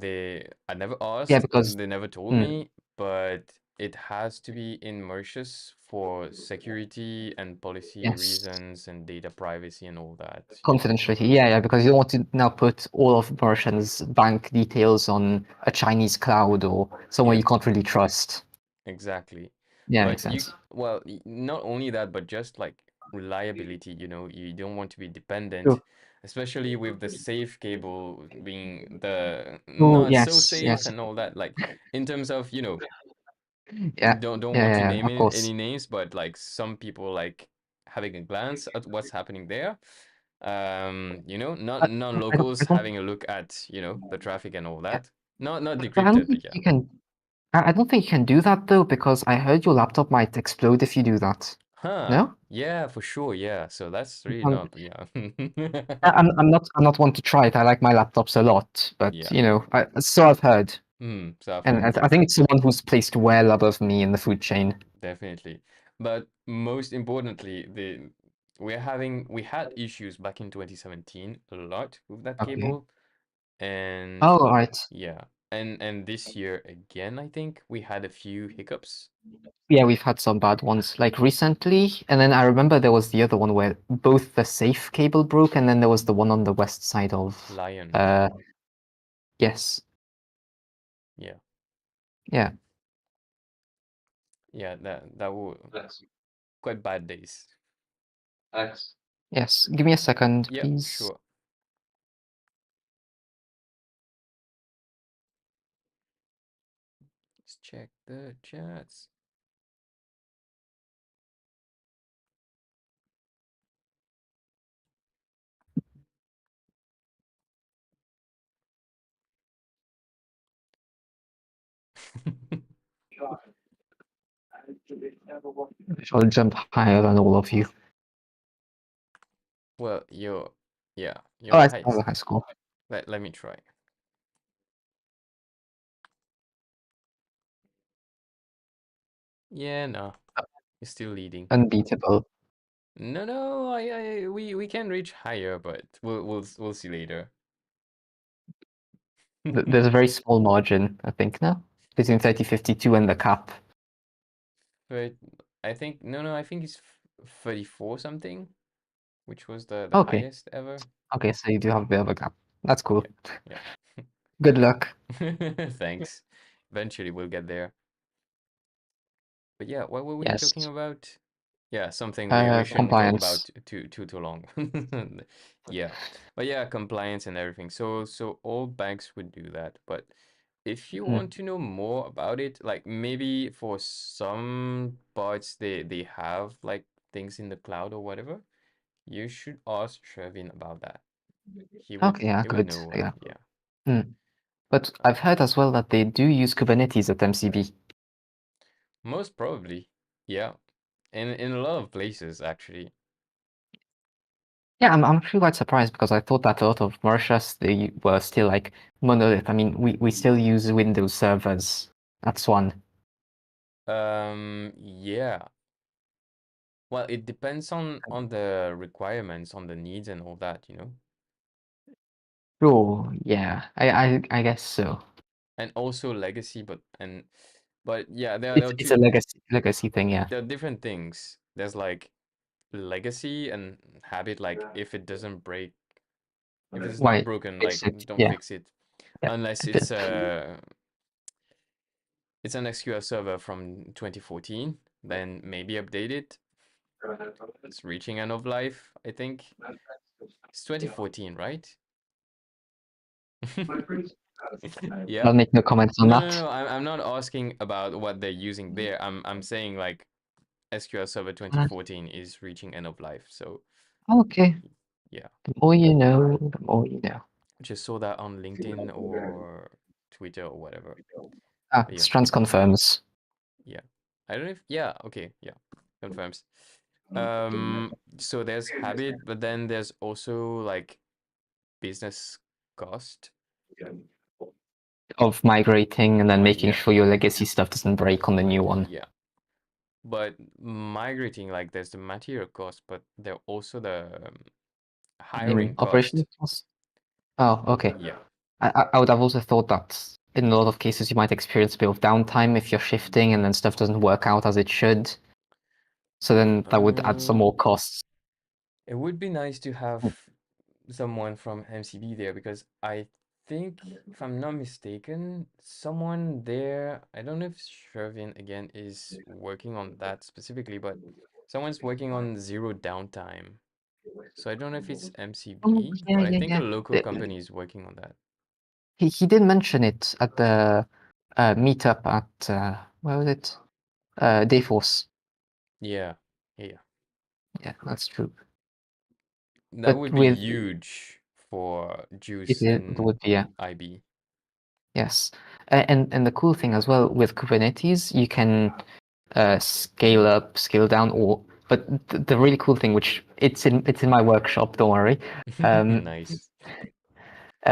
never Yeah, asked. because They never told mm, me, but it has to be in Mauritius for security and policy yes, reasons and data privacy and all that. Yeah, confidentiality. Yeah, yeah, because you don't want to now put all of Mauritian's bank details on a Chinese cloud or somewhere yeah. you can't really trust. Exactly. Yeah, But makes sense. not only that, but just like reliability, you don't want to be dependent, True. especially with the safe cable being the Oh, not so yes, safe yes. and all that. Like in terms of, Yeah, don't yeah, want yeah, to yeah, name of any course. names, but like some people like having a glance at what's happening there. I, non-locals I don't, having a look at, the traffic and all yeah. that. Not But I don't decrypted, think but yeah. you can. I don't think you can do that though, because I heard your laptop might explode if you do that. Huh. No? Yeah, for sure. Yeah. So that's really Um, not, yeah. I'm not one to try it. I like my laptops a lot, but Yeah. so I've heard, So I've and heard I too. think it's someone who's placed well above me in the food chain. Definitely. But most importantly, we had issues back in 2017 a lot with that Okay. cable. And Oh, all right. yeah. And this year again, I think we had a few hiccups. Yeah, we've had some bad ones, like recently, and then I remember there was the other one where both the safe cable broke, and then there was the one on the west side of. Lion. Uh, yes, Yeah. yeah, Yeah, that were quite bad days. yes. Give me a second, Yeah, please. sure. check the chats. I'll jump higher than all of you. Well, you're Oh, I high. still have a high score. Let me try. Yeah, no, you're still leading. Unbeatable. No, we can reach higher, but we'll see later. There's a very small margin, I think, now between 3052 and the cap. But I think no, I think it's 34 something, which was the Okay. highest ever. Okay, so you do have a bit of a gap. That's cool. Yeah. Good luck. Thanks. Eventually we'll get there. But yeah, what were we Yes. talking about? Yeah, something we shouldn't talk about Compliance. too long. Yeah. But yeah, compliance and everything. So all banks would do that. But if you want to know more about it, like maybe for some parts they have like things in the cloud or whatever, you should ask Trevin about that. Okay, yeah, He would good. know, Yeah. yeah. But I've heard as well that they do use Kubernetes at MCB. Most probably. Yeah. In a lot of places actually. Yeah, I'm actually quite surprised because I thought that a lot of Mauritius, they were still like monolith. I mean, we still use Windows servers. That's one. Yeah. Well, it depends on the requirements, on the needs and all that, you know. Sure, yeah. I guess so. And also legacy, but yeah, there are It's a two legacy thing, yeah. there are different things. There's like legacy and habit, like if it doesn't break, if it's not Why broken, like fix it? don't Yeah, fix it. yeah. Unless it's an SQL server from 2014, then maybe update it. It's reaching end of life, I think. It's 2014, right? Yeah. I'll make no comments on that. No. I'm not asking about what they're using there. I'm saying like SQL Server Uh, 2014 is reaching end of life. So Okay, yeah, the more you know, the more you know. just saw that on LinkedIn or Twitter or whatever. Ah, But yeah, Strands confirms. yeah. I don't know if yeah, okay, yeah, confirms. So there's habit, but then there's also like business cost. Of migrating and then making Yeah, sure your legacy stuff doesn't break on the new one. yeah. But migrating, like there's the material cost, but there also the I mean, hiring operational cost. cost. Oh, okay. Yeah. I would have also thought that in a lot of cases you might experience a bit of downtime if you're shifting and then stuff doesn't work out as it should. So then that would add some more Um, costs. it would be nice to have Mm. someone from MCB there because I think, if I'm not mistaken, someone there, I don't know if Shervin again is working on that specifically, but someone's working on zero downtime. So I don't know if it's Oh, MCB, yeah, but I yeah, think a yeah. local company is working on that. He did mention it at the meetup at where was it? Dayforce. Yeah, yeah. Yeah, that's true. That But would be with huge for Juice it and would be IB. yes, and the cool thing as well with Kubernetes, you can scale up, scale down, or but the really cool thing, which it's in my workshop, don't worry. Um, Nice.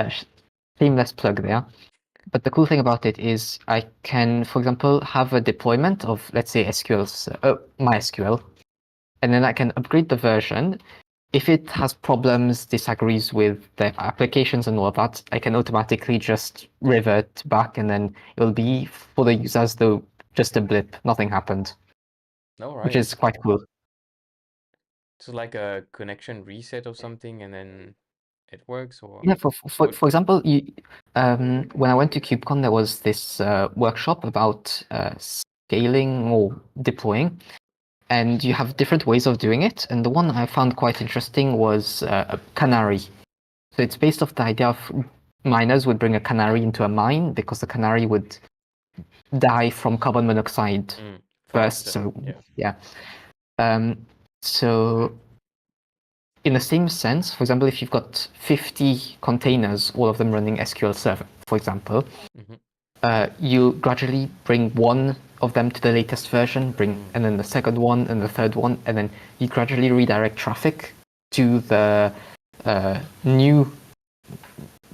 sh- Shameless plug there. But the cool thing about it is I can, for example, have a deployment of let's say MySQL, and then I can upgrade the version. If it has problems, disagrees with the applications and all of that, I can automatically just revert back, and then it'll be for the user as though just a blip, nothing happened, All which is right. quite cool. So like a connection reset or something, and then it works, or Yeah, what? for example, when I went to KubeCon, there was this workshop about scaling or deploying, and you have different ways of doing it. And the one I found quite interesting was a canary. So it's based off the idea of miners would bring a canary into a mine because the canary would die from carbon monoxide first. Faster. So Yeah. yeah. So in the same sense, for example, if you've got 50 containers, all of them running SQL Server, for example, you gradually bring one of them to the latest version, and then the second one and the third one, and then you gradually redirect traffic to the new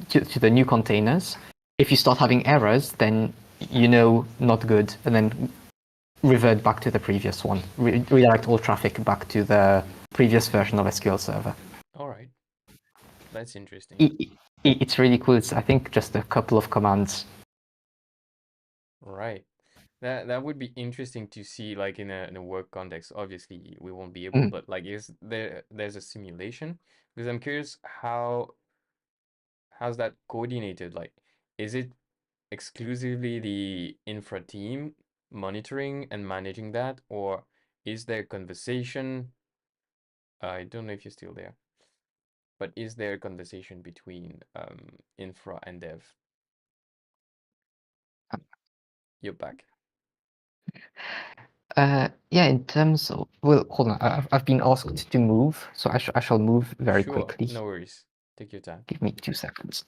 to the new containers. If you start having errors, then you know not good, and then revert back to the previous one. Redirect all traffic back to the previous version of SQL Server. All right. That's interesting. It's really cool. It's, I think, just a couple of commands. Right. That would be interesting to see, like in a work context. Obviously, we won't be able, Mm. but like, there's a simulation? Because I'm curious how's that coordinated? Like, is it exclusively the infra team monitoring and managing that, or is there conversation? I don't know if you're still there, but is there a conversation between infra and dev? You're back. Yeah, in terms of, well, hold on. I've been asked to move, so I shall move very Sure, quickly. no worries. Take your time. Give me 2 seconds.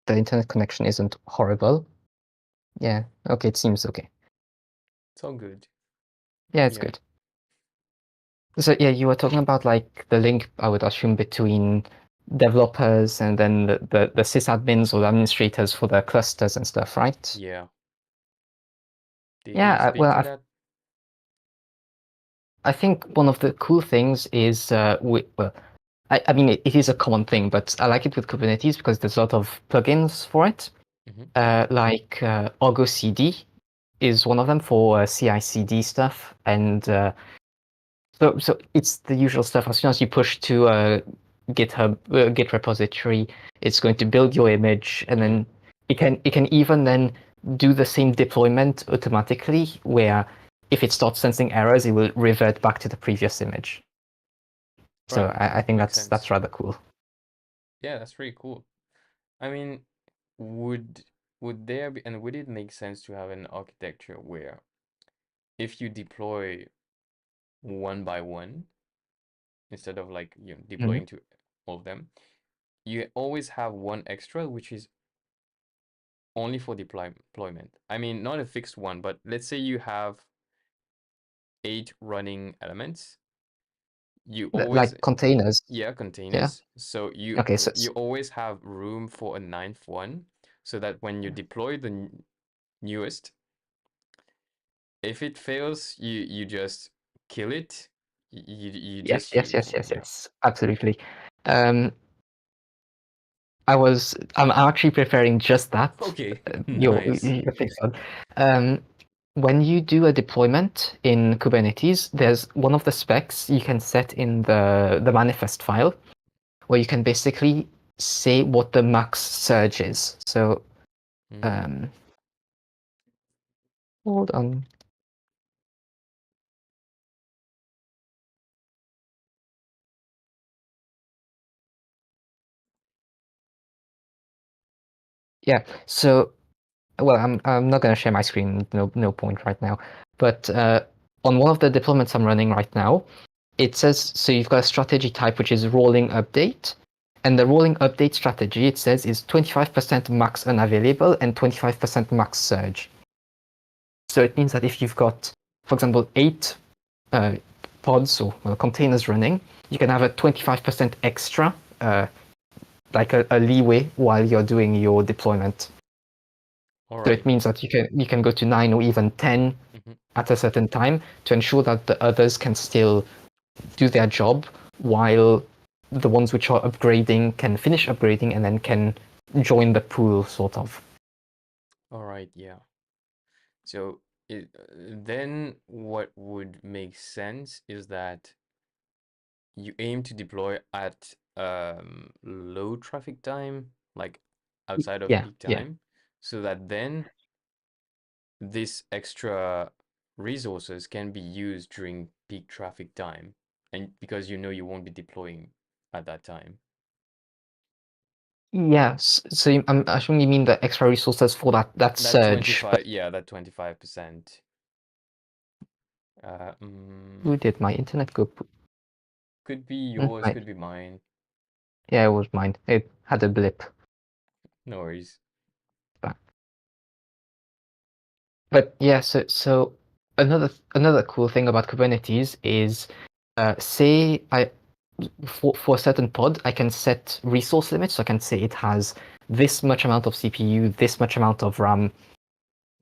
The internet connection isn't horrible. Yeah, okay, it seems okay. It's all good. Yeah, it's Yeah. good. So yeah, you were talking about like the link, I would assume, between developers and then the sysadmins or the administrators for the clusters and stuff, right? Yeah. Did you Yeah, speak to that? I think one of the cool things is, well, I mean, it is a common thing, but I like it with Kubernetes because there's a lot of plugins for it. Like Argo CD is one of them for CI/CD stuff, and so it's the usual stuff. As soon as you push to a GitHub Git repository, it's going to build your image, and then it can even then do the same deployment automatically, where if it starts sensing errors, it will revert back to the previous image. So Right. I think Makes that's sense. rather cool. Yeah, that's pretty cool. I mean, would would there be, and would it make sense to have an architecture where if you deploy one by one instead of like Mhm. deploying to all of them, you always have one extra which is only for deployment. I mean, not a fixed one, but let's say you have 8 running elements. You always, Like containers. yeah, Yeah. containers. So Okay. So you always have room for a ninth one, so that when you deploy the newest, if it fails, you just kill it. You yes, just yes, use, yes, yes, yeah. yes. Absolutely. Um, I'm actually preparing just that. Okay, nice. Your fix on. Um, when you do a deployment in Kubernetes, there's one of the specs you can set in the manifest file, where you can basically say what the max surge is. So, um, hold on. Yeah. So, well, I'm not going to share my screen. No point right now. But on one of the deployments I'm running right now, it says, so you've got a strategy type which is rolling update, and the rolling update strategy, it says, is 25% max unavailable and 25% max surge. So it means that if you've got, for example, 8 uh, pods or containers running, you can have a 25% extra, like a leeway while you're doing your deployment. All So it right. means that you can go to 9 or even 10 at a certain time to ensure that the others can still do their job while the ones which are upgrading can finish upgrading and then can join the pool, sort of. All right, yeah. So then what would make sense is that you aim to deploy at low traffic time, like outside of Yeah, peak yeah. time, so that then this extra resources can be used during peak traffic time, and because you know you won't be deploying at that time. Yes. So I'm assuming you mean the extra resources for that That surge, but 25, yeah, that 25%. Uh, who mm, did my internet go? could be yours, My, could be mine. yeah, it was mine. It had a blip. No worries. But yeah, so another cool thing about Kubernetes is, say I for a certain pod, I can set resource limits. So I can say it has this much amount of CPU, this much amount of RAM,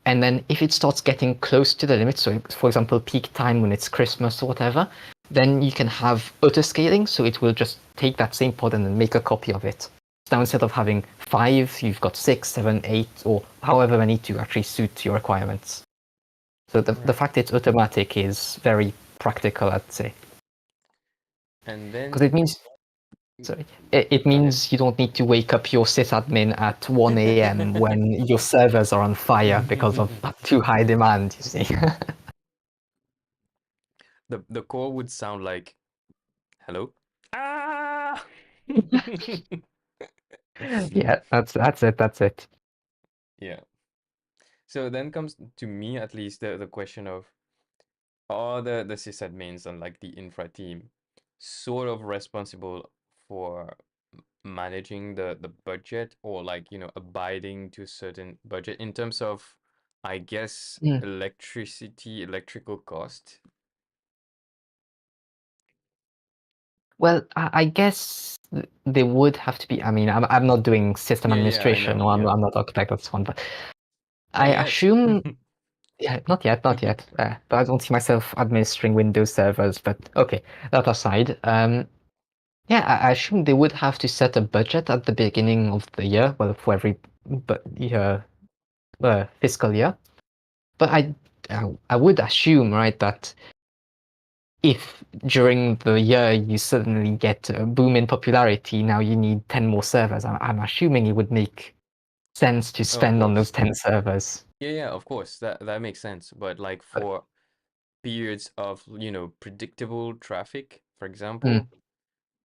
and then if it starts getting close to the limit, so for example, peak time when it's Christmas or whatever, then you can have auto scaling. So it will just take that same pod and then make a copy of it. Now instead of having 5, you've got 6, 7, 8, or however many to actually suit your requirements. So the Right. fact it's automatic is very practical, I'd say, And because then, it means sorry, it go ahead. means you don't need to wake up your sysadmin at 1 a.m. when your servers are on fire because of too high demand. You see? The call would sound like, hello? Ah! Yeah, that's it. That's it. Yeah. So then comes to me at least the question of, are the sysadmins and like the infra team sort of responsible for managing the budget, or like, abiding to a certain budget in terms of, I guess, Mm. electrical cost? Well, I guess they would have to be. I mean, I'm not doing system Yeah, yeah, I administration, know. or Yeah. I'm not architect. That's one, but I Not yet. assume. Yeah, not yet, not yet. But I don't see myself administering Windows servers. But okay, that aside, yeah, I assume they would have to set a budget at the beginning of the year, well, for every but year, fiscal year. But I would assume, right, that if during the year you suddenly get a boom in popularity, now you need 10 more servers. I'm assuming it would make sense to Of spend on those course. 10 servers. Yeah, yeah, of course. That makes sense. But like But, for periods of, predictable traffic, for mm, example,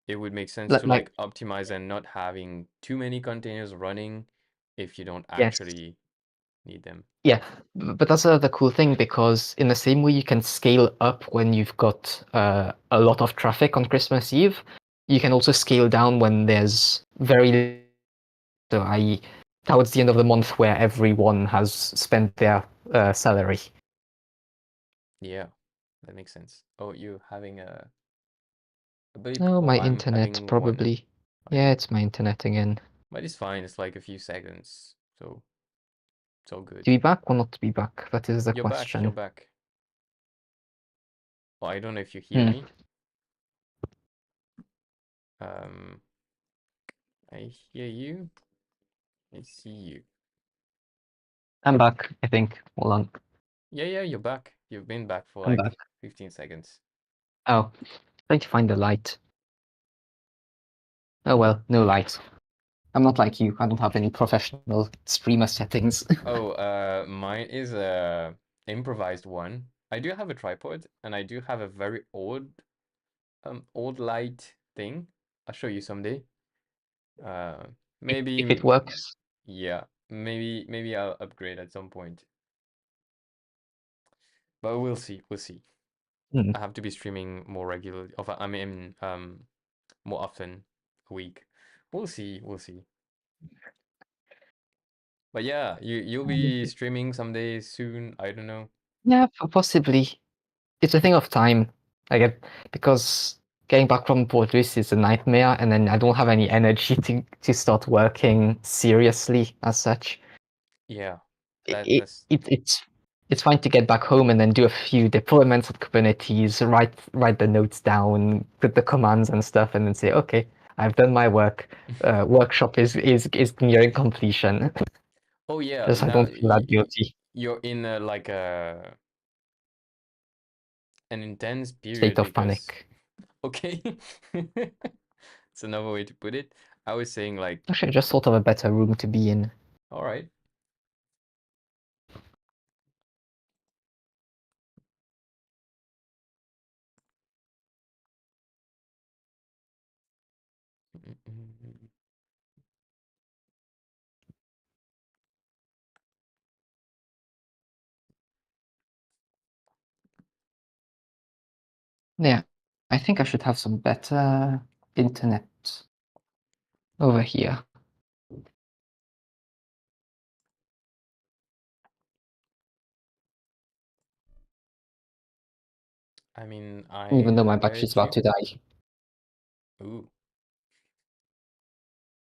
it would make sense to like, like optimize and not having too many containers running if you don't yes. actually need them. Yeah, but that's the cool thing, because in the same way you can scale up when you've got a lot of traffic on Christmas Eve, you can also scale down when there's very so I towards the end of the month where everyone has spent their salary. Yeah, that makes sense. Oh, you having a beep? Oh, Oh, my I'm internet having one. probably. I Yeah, know. it's my internet again. But it's fine. It's like a few seconds. So it's all To good. be back or not to be back? That is the You're back. You're question. back. Oh, I don't know if you hear Hmm. me. Um, I hear you. I see you. I'm back, I think. Hold on. Yeah, yeah, you're back. You've been back for I'm back. like 15 seconds. Oh, trying to find the light. Oh well, no light. I'm not like you. I don't have any professional streamer settings. Oh, mine is a improvised one. I do have a tripod, and I do have a very old light thing. I'll show you someday. Uh, If it maybe, works. yeah, maybe I'll upgrade at some point, but we'll see. We'll see. Hmm. I have to be streaming more regularly. I mean, more often a week. We'll see. We'll see. But yeah, you'll be streaming someday soon. I don't know. Yeah, possibly. It's a thing of time. I get because getting back from Bordeaux is a nightmare, and then I don't have any energy to start working seriously as such. Yeah, that It, that's it it's fine to get back home and then do a few deployments of Kubernetes, write the notes down, put the commands and stuff, and then say, okay, I've done my work. Workshop is nearing completion. Oh yeah, Just I now don't feel that guilty. you're in a like a an intense State period of because panic. okay, it's another way to put it. I was saying like, Actually, I just thought of a better room to be in. all right. Yeah, I think I should have some better internet over here. I mean, Even I though my battery's heard about you. to die. Ooh,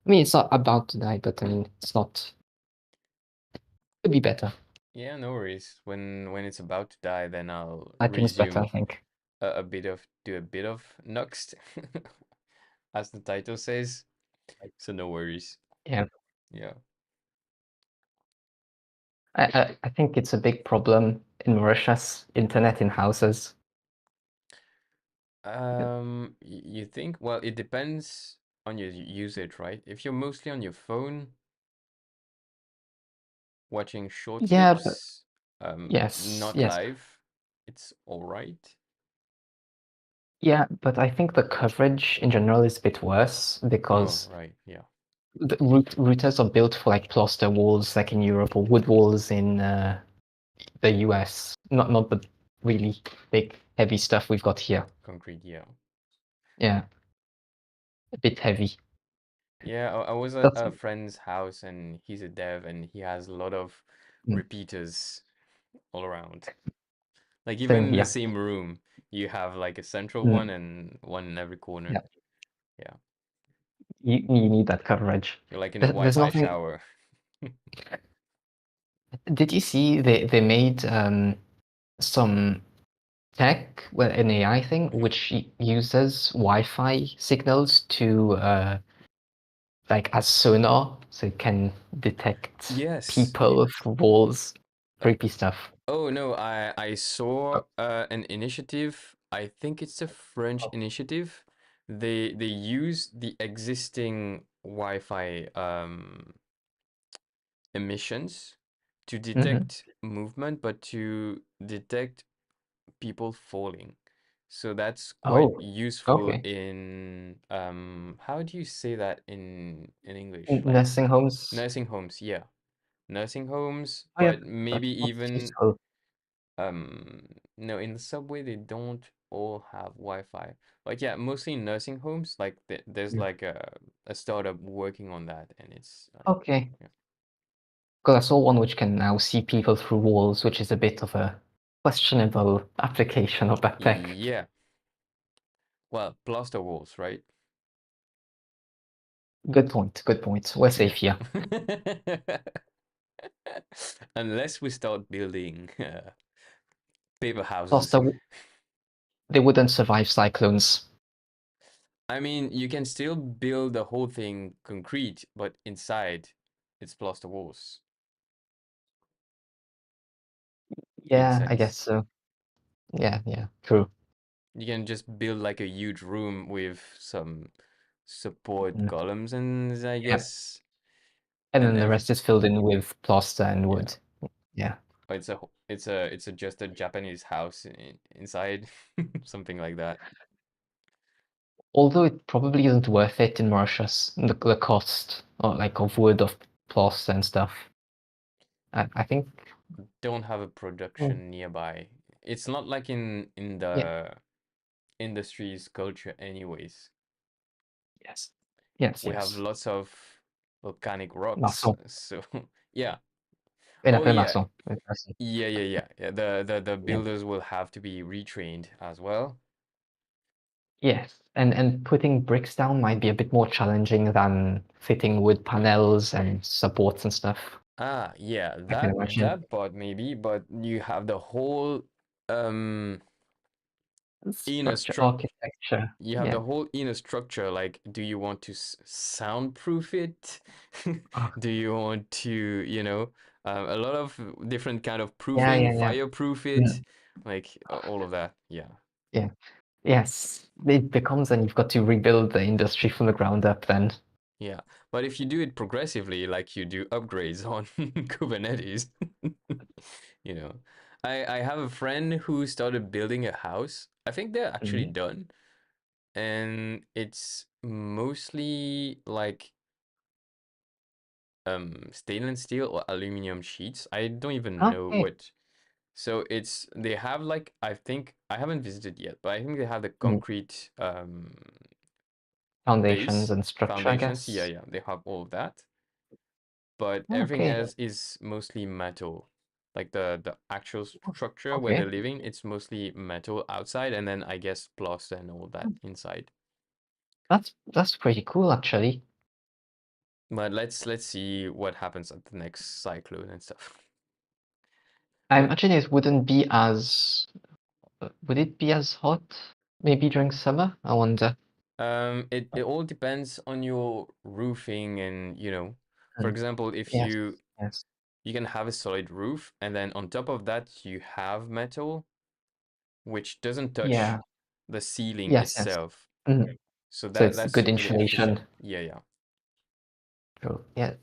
I mean, it's not about to die, but I mean, it's not. Could be better. yeah, no worries. When it's about to die, then I'll I think it's better, I resume think. a bit of do a bit of Nuxt, as the title says. So no worries. Yeah. Yeah. I think it's a big problem in Mauritius, internet in houses. You think? Well, it depends on your usage, right? If you're mostly on your phone watching short Yeah, but clips, yes, not yes. live, it's all right. Yeah, but I think the coverage in general is a bit worse Oh, because right. Yeah. the routers are built for like plaster walls, like in Europe, or wood walls in the US. Not the really big, heavy stuff we've got here. Concrete. Yeah. Yeah, a bit heavy. Yeah. I was at That's a friend's house and he's a dev and he has a lot of mm, repeaters all around. Like even same in the here. same room, you have like a central one Mm, and one in every corner. yeah, Yeah. you need that coverage. You're like in a There's Wi-Fi nothing. shower. Did you see they made some tech, well, an AI thing, which uses Wi-Fi signals to like as sonar, so it can detect Yes. people through walls, creepy stuff. Oh no, I saw Oh, an initiative. I think it's a French oh. initiative. They use the existing Wi-Fi emissions to Mhm. detect movement, but to detect people falling. So that's quite Oh, useful okay. in how do you say that in English? Like Nursing homes. nursing homes, yeah. Nursing homes, Oh yeah, but maybe that's even useful. no, in the subway they don't all have Wi-Fi. Like yeah, mostly in nursing homes, like there's Mm. like a startup working on that and it's Okay, yeah. because I saw one which can now see people through walls, which is a bit of a questionable application of that tech. Yeah. Well, plaster walls, right? Good point. Good point. We're safe Yeah. here. Unless we start building paper Plus, houses. they wouldn't survive cyclones. I mean, you can still build the whole thing concrete, but inside it's plaster walls, in a Yeah, I guess sense. so. Yeah, yeah, true. You can just build like a huge room with some support Mm. columns and I Yeah, guess and and then the every rest is filled in with plaster and yeah. wood. Yeah. It's a just a Japanese house inside, something like that. Although it probably isn't worth it in Mauritius, the cost or like of wood, of plaster and stuff. I think. Don't have a Mm, production nearby. It's not like in yeah. the industry's culture anyways. Yes. Yes. We have Yes. lots of volcanic rocks, Maçon. so yeah. On Oh appelle yeah. maçon. Merci. Yeah. The Yeah. builders will have to be retrained as well. Yes. And putting bricks down might be a bit more challenging than fitting wood panels and supports and stuff. Ah, yeah, I can that imagine. that part maybe, but you have the whole um inner Structure, structure. architecture. You have Yeah. the whole inner structure. Like, do you want to soundproof it? Oh, Do you want to, A lot of different kind of Yeah, proofing, yeah, yeah. fireproof it, Mm, like all of that. Yeah. yeah. Yes. It becomes, and you've got to rebuild the industry from the ground up then. Yeah, but if you do it progressively, like you do upgrades on Kubernetes, you know, I have a friend who started building a house. I think they're actually Mhm. done, and it's mostly like stainless steel or aluminum sheets. I don't even know Okay. what. So it's they have like I think I haven't visited yet, but I think they have the Mm. concrete Foundations base and structure, I foundations. Yeah, guess. yeah, they have all of that. But everything Okay. else is mostly metal. Like the actual structure where they're Okay. living, it's mostly metal outside, and then I guess plaster and all that inside. That's pretty cool, actually. But let's see what happens at the next cyclone and stuff. I But imagine it wouldn't be as would it be as hot maybe during summer? I wonder. it all depends on your roofing and for Mm. example, if Yes. you Yes. you can have a solid roof and then on top of that you have metal which doesn't touch Yeah. the ceiling Yes. Yes. itself. Mhm. So So that it's that's good really efficient. insulation. Yeah, yeah. So yeah,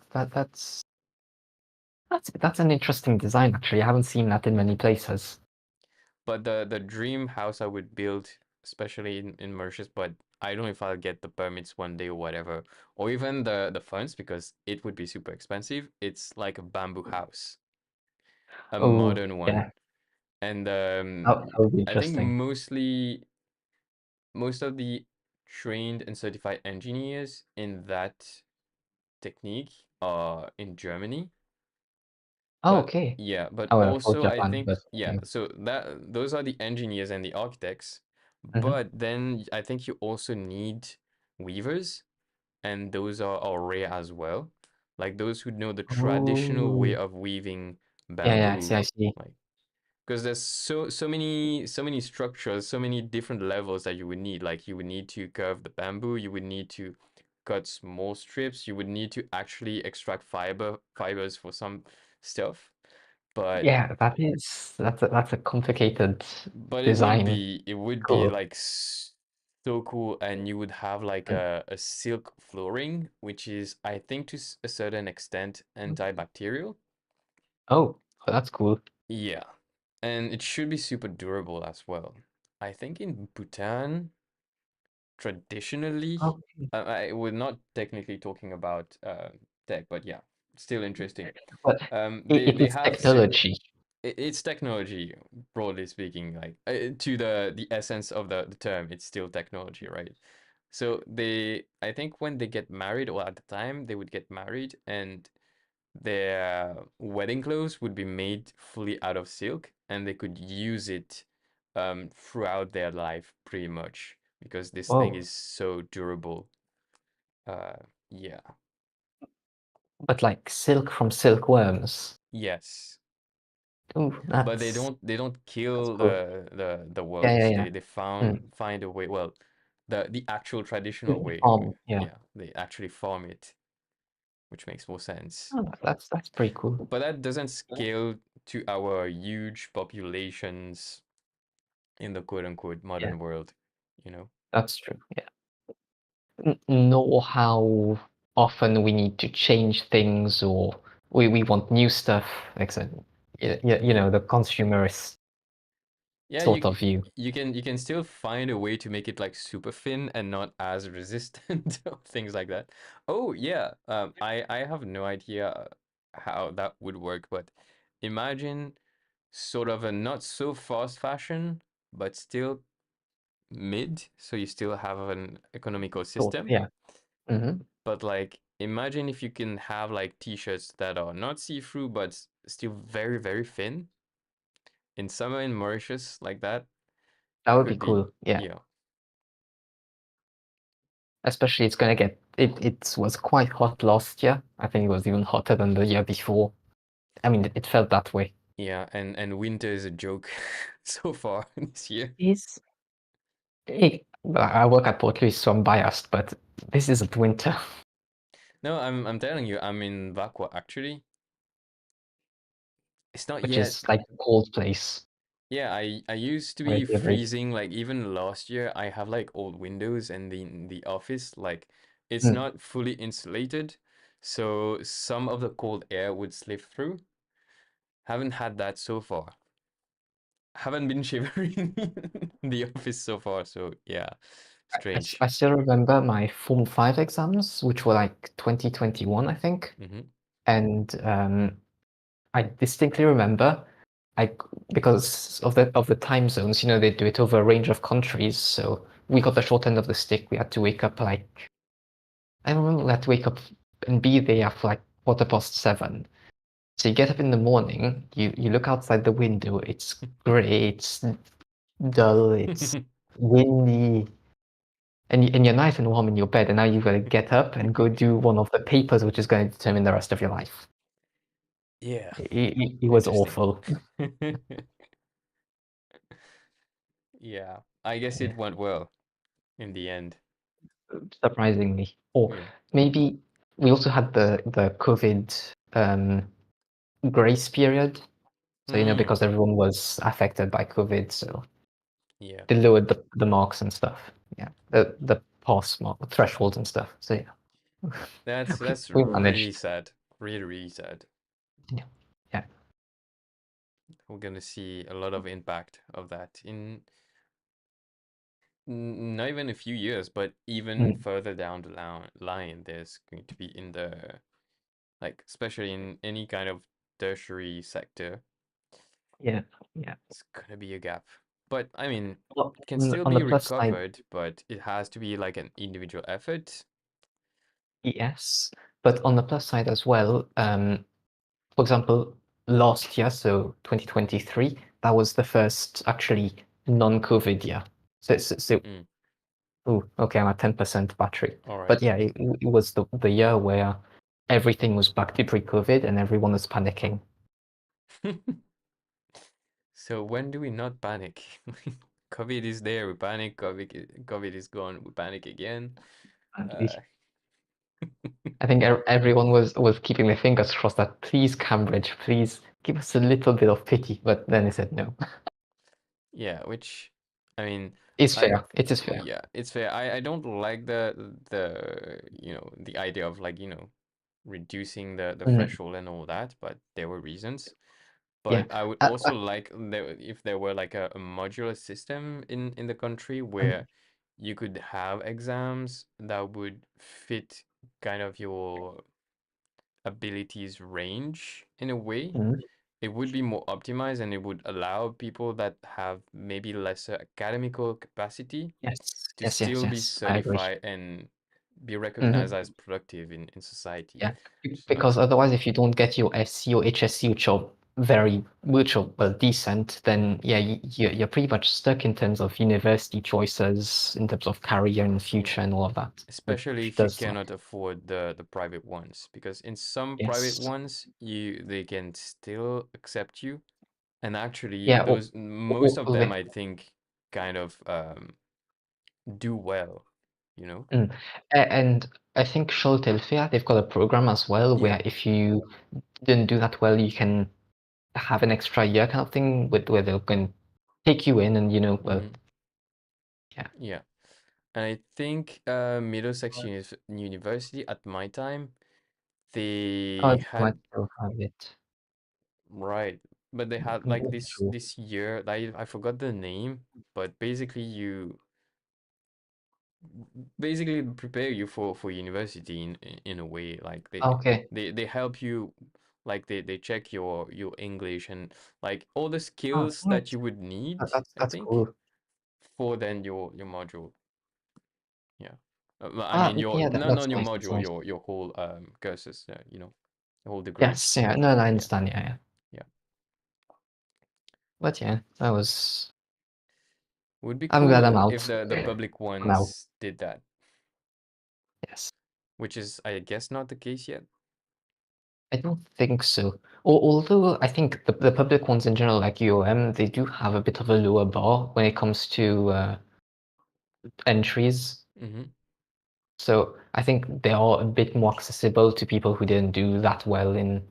that's an interesting design actually. I haven't seen that in many places. But the dream house I would build, especially in Mauritius, but I don't know if I'll get the permits one day or whatever, or even the funds because it would be super expensive. It's like a bamboo house, a Oh, modern one, yeah. and That would be I think interesting. most of the trained and certified engineers in that technique are in Germany. Oh, But okay. yeah, but I would have thought also I Japan, think but yeah, yeah. so that those are the engineers and the architects. Mhm. But then I think you also need weavers, and those are rare as well. Like those who know the traditional way Oh, of weaving yeah, yeah. I see. bamboo, I see. like because there's so many structures, so many different levels that you would need. Like you would need to curve the bamboo, you would need to cut small strips, you would need to actually extract fibers for some stuff. But Yeah, that's a complicated it would design. be Cool. like so cool, and you would have like Mm. a silk flooring, which is I think to a certain extent antibacterial. Oh, that's cool. Yeah, and it should be super durable as well. I think in Bhutan, traditionally, Okay. we're not technically talking about tech, but yeah, still interesting. But They it's have technology. it's technology, broadly speaking, like to the essence of the term, it's still technology, right? So I think when they get married, or at the time they would get married, and their wedding clothes would be made fully out of silk, and they could use it throughout their life pretty much because this thing Whoa. is so durable. Uh, yeah, But like silk from silkworms. yes. Ooh, But they don't that's kill cool. the Yeah, yeah, worms. yeah. They Mm. find a way. Well, the actual traditional Mm, way. yeah. Yeah, they actually farm it, which makes more sense. Oh, that's pretty cool. But that doesn't scale to our huge populations in the quote unquote Yeah, modern world, you know? that's true. Yeah. Nor how often we need to change things or we want new stuff, except the consumerist Yeah, sort of view. you can still find a way to make it like super thin and not as resistant or things like that. Oh yeah, I have no idea how that would work, but imagine sort of a not so fast fashion, but still mid, so you still have an economical Sort system. yeah. Hmm. But like imagine if you can have like t-shirts that are not see-through but still very, very thin in summer in Mauritius like that That would be could be, cool. Yeah. yeah. Especially it's gonna get it was quite hot last year. I think it was even hotter than the year before. I mean, it felt that way. Yeah, and winter is a joke so far this year. Is I work at Port Louis, so I'm biased, but this isn't winter. No, I'm telling you, I'm in Vakwa actually. It's not which yet. is like a cold place. Yeah, I used to be Relatively. freezing like even last year. I have like old windows and the office like it's Mm. not fully insulated, so some of the cold air would slip through. Haven't had that so far. Haven't been shivering in the office so far, so yeah, strange. I still remember my Form 5 exams, which were like 2021, I think. Mm-hmm. And I distinctly remember, I because of the time zones, they do it over a range of countries. So we got the short end of the stick. We had to wake up like I remember we had to wake up and be there for like 7:15. So you get up in the morning, you look outside the window, it's grey, it's dull, it's windy, and you're nice and warm in your bed, and now you've got to get up and go do one of the papers, which is going to determine the rest of your life. Yeah, It was interesting. awful. Yeah, I guess Yeah, it went well in the end. surprisingly. Or Yeah. maybe we also had the COVID grace period. So, Hmm. because everyone was affected by COVID, so Yeah. they lowered the marks and stuff. Yeah, the pass mark thresholds and stuff. So yeah, That's we really managed. sad. Really, really sad. Yeah, yeah. We're gonna see a lot of impact of that in not even a few years, but even Mm, further down the line, there's going to be in the like, especially in any kind of tertiary sector, yeah, yeah. it's gonna be a gap. But I mean, Well, it can still on be the plus side, recovered, but it has to be like an individual effort. yes, but on the plus side as well, for example, last year, so 2023, that was the first actually non-COVID year. So Mm, ooh, okay, I'm at 10% battery. all But right. yeah, it was the year where everything was back to pre-COVID and everyone was panicking. So when do we not panic? COVID is there, we panic. COVID is gone, we panic again. Uh, I think everyone was keeping their fingers crossed that please, Cambridge, please give us a little bit of pity. But then they said no. yeah, which I mean, It's I fair. It is fair. yeah, it's fair. I don't like the idea of like, reducing the Mhm. threshold and all that, but there were reasons. Yeah. But I would also like there if there were like a modular system in the country Mm, where you could have exams that would fit kind of your abilities range in a way. mm. It would be more optimized and it would allow people that have maybe lesser academical capacity Yes. to Yes. Yes. still be Yes. I agree. certified and be recognized Mhm. as productive in society. Yeah. Which is Because not. otherwise, if you don't get your SC or HSC, which are well decent, then yeah, you're pretty much stuck in terms of university choices, in terms of career and Yeah. future and all of that, Especially which if you does suck. cannot afford the private ones, because in some private Yes. ones they can still accept you, and actually Yeah. those most of Or them they, I think kind of do well, you know? mm. And I think Philadelphia, they've got a program as well Yeah. where if you didn't do that well, you can have an extra year kind of thing with where they'll can take you in and well, Hmm. yeah. Yeah. And I think Middlesex University at my time Oh, they they might had still have it. right, but they had I'm like not this sure. this year I forgot the name, but basically you basically prepare you for university in a way like Okay. they help you like they check your English and like all the Oh, skills right. that you would need I That's think cool. for then your module. Yeah. Well, I Ah, mean your yeah, not that's your nice. That's module, nice. your whole courses, your whole degree. Yes, yeah, no, I Yeah. understand. Yeah, yeah. Yeah. But yeah, that was. Would be I'm glad I'm cool if out the public for now. ones did that, Yes, which is I guess not the case yet. I don't think so. Although I think the public ones in general, like UOM, they do have a bit of a lower bar when it comes to entries. Mm-hmm. So I think they are a bit more accessible to people who didn't do that well in